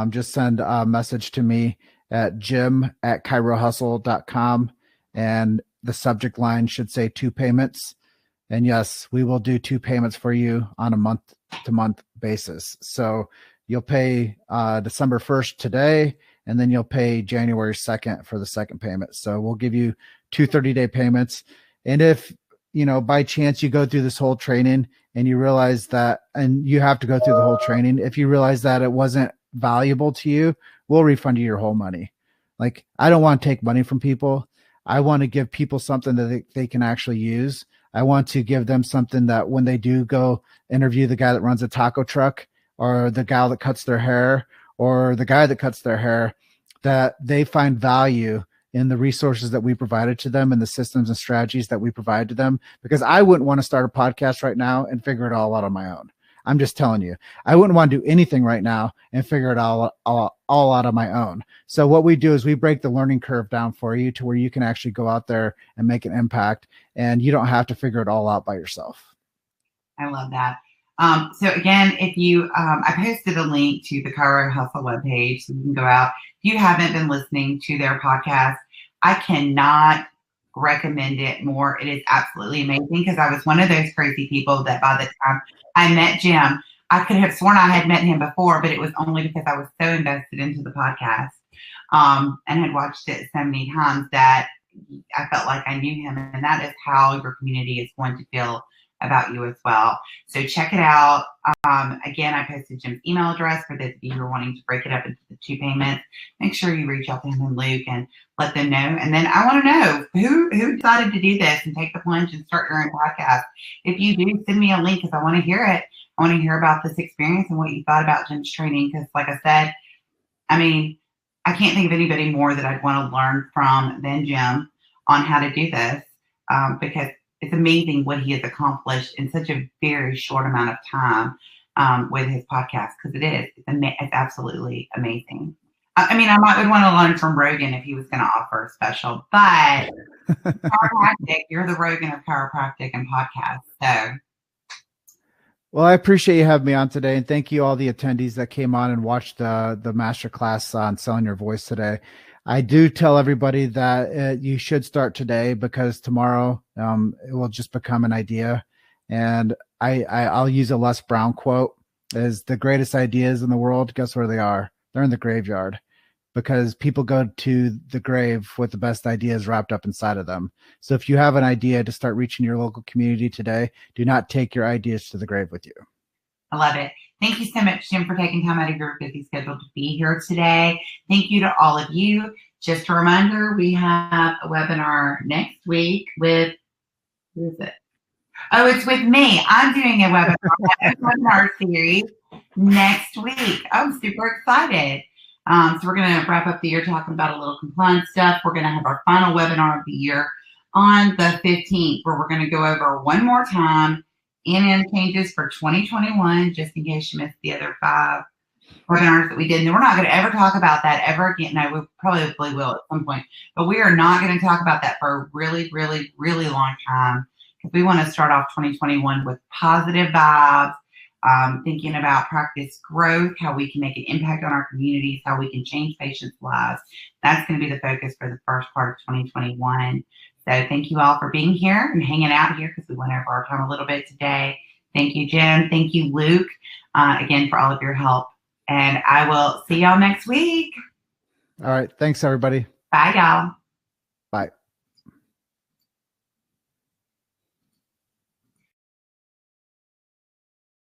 Just send a message to me at jim@ChiroHustle.com, and the subject line should say 2 payments. And yes, we will do 2 payments for you on a month-to-month basis. So you'll pay December 1st today, and then you'll pay January 2nd for the second payment. So we'll give you 2 30-day payments. And if by chance you go through this whole training and you realize that, and you have to go through the whole training, if you realize that it wasn't valuable to you, we'll refund you your whole money. Like, I don't want to take money from people. I want to give people something that they can actually use. I want to give them something that when they do go interview the guy that runs a taco truck, or the gal that cuts their hair, or the guy that cuts their hair, that they find value in the resources that we provided to them and the systems and strategies that we provide to them. Because I wouldn't want to start a podcast right now and figure it all out on my own. I'm just telling you, I wouldn't want to do anything right now and figure it all out on my own. So what we do is we break the learning curve down for you to where you can actually go out there and make an impact, and you don't have to figure it all out by yourself. I love that. So again, if you, I posted a link to the ChiroHustle webpage, so you can go out. If you haven't been listening to their podcast, I cannot recommend it more. It is absolutely amazing, because I was one of those crazy people that by the time I met Jim, I could have sworn I had met him before, but it was only because I was so invested into the podcast and had watched it so many times that I felt like I knew him. And that is how your community is going to feel about you as well. So check it out. Again, I posted Jim's email address for those of you who are wanting to break it up into the 2 payments. Make sure you reach out to him and Luke and let them know. And then I want to know who decided to do this and take the plunge and start your own podcast. If you do, send me a link, because I want to hear it. I want to hear about this experience and what you thought about Jim's training. Because like I said, I mean, I can't think of anybody more that I'd want to learn from than Jim on how to do this, because it's amazing what he has accomplished in such a very short amount of time with his podcast, because it's absolutely amazing. I mean, I would want to learn from Rogan if he was going to offer a special, but chiropractic, you're the Rogan of chiropractic and podcasts. So, well, I appreciate you having me on today, and thank you all the attendees that came on and watched the master class on selling your voice today. I do tell everybody that you should start today, because tomorrow it will just become an idea. And I'll use a Les Brown quote: "Is the greatest ideas in the world, guess where they are? They're in the graveyard." Because people go to the grave with the best ideas wrapped up inside of them. So if you have an idea to start reaching your local community today, do not take your ideas to the grave with you. I love it. Thank you so much, Jim, for taking time out of your busy schedule to be here today. Thank you to all of you. Just a reminder, we have a webinar next week with, who is it? Oh, it's with me. I'm doing a webinar series next week. I'm super excited. So we're going to wrap up the year talking about a little compliance stuff. We're going to have our final webinar of the year on the 15th, where we're going to go over one more time in changes for 2021, just in case you missed the other 5 webinars that we did. And we're not going to ever talk about that ever again. No, we probably will at some point, but we are not going to talk about that for a really, really, really long time, because we want to start off 2021 with positive vibes, thinking about practice growth, how we can make an impact on our communities, how we can change patients' lives. That's going to be the focus for the first part of 2021. So thank you all for being here and hanging out here, because we went over our time a little bit today. Thank you, Jim. Thank you, Luke, again, for all of your help. And I will see y'all next week. All right. Thanks, everybody. Bye, y'all.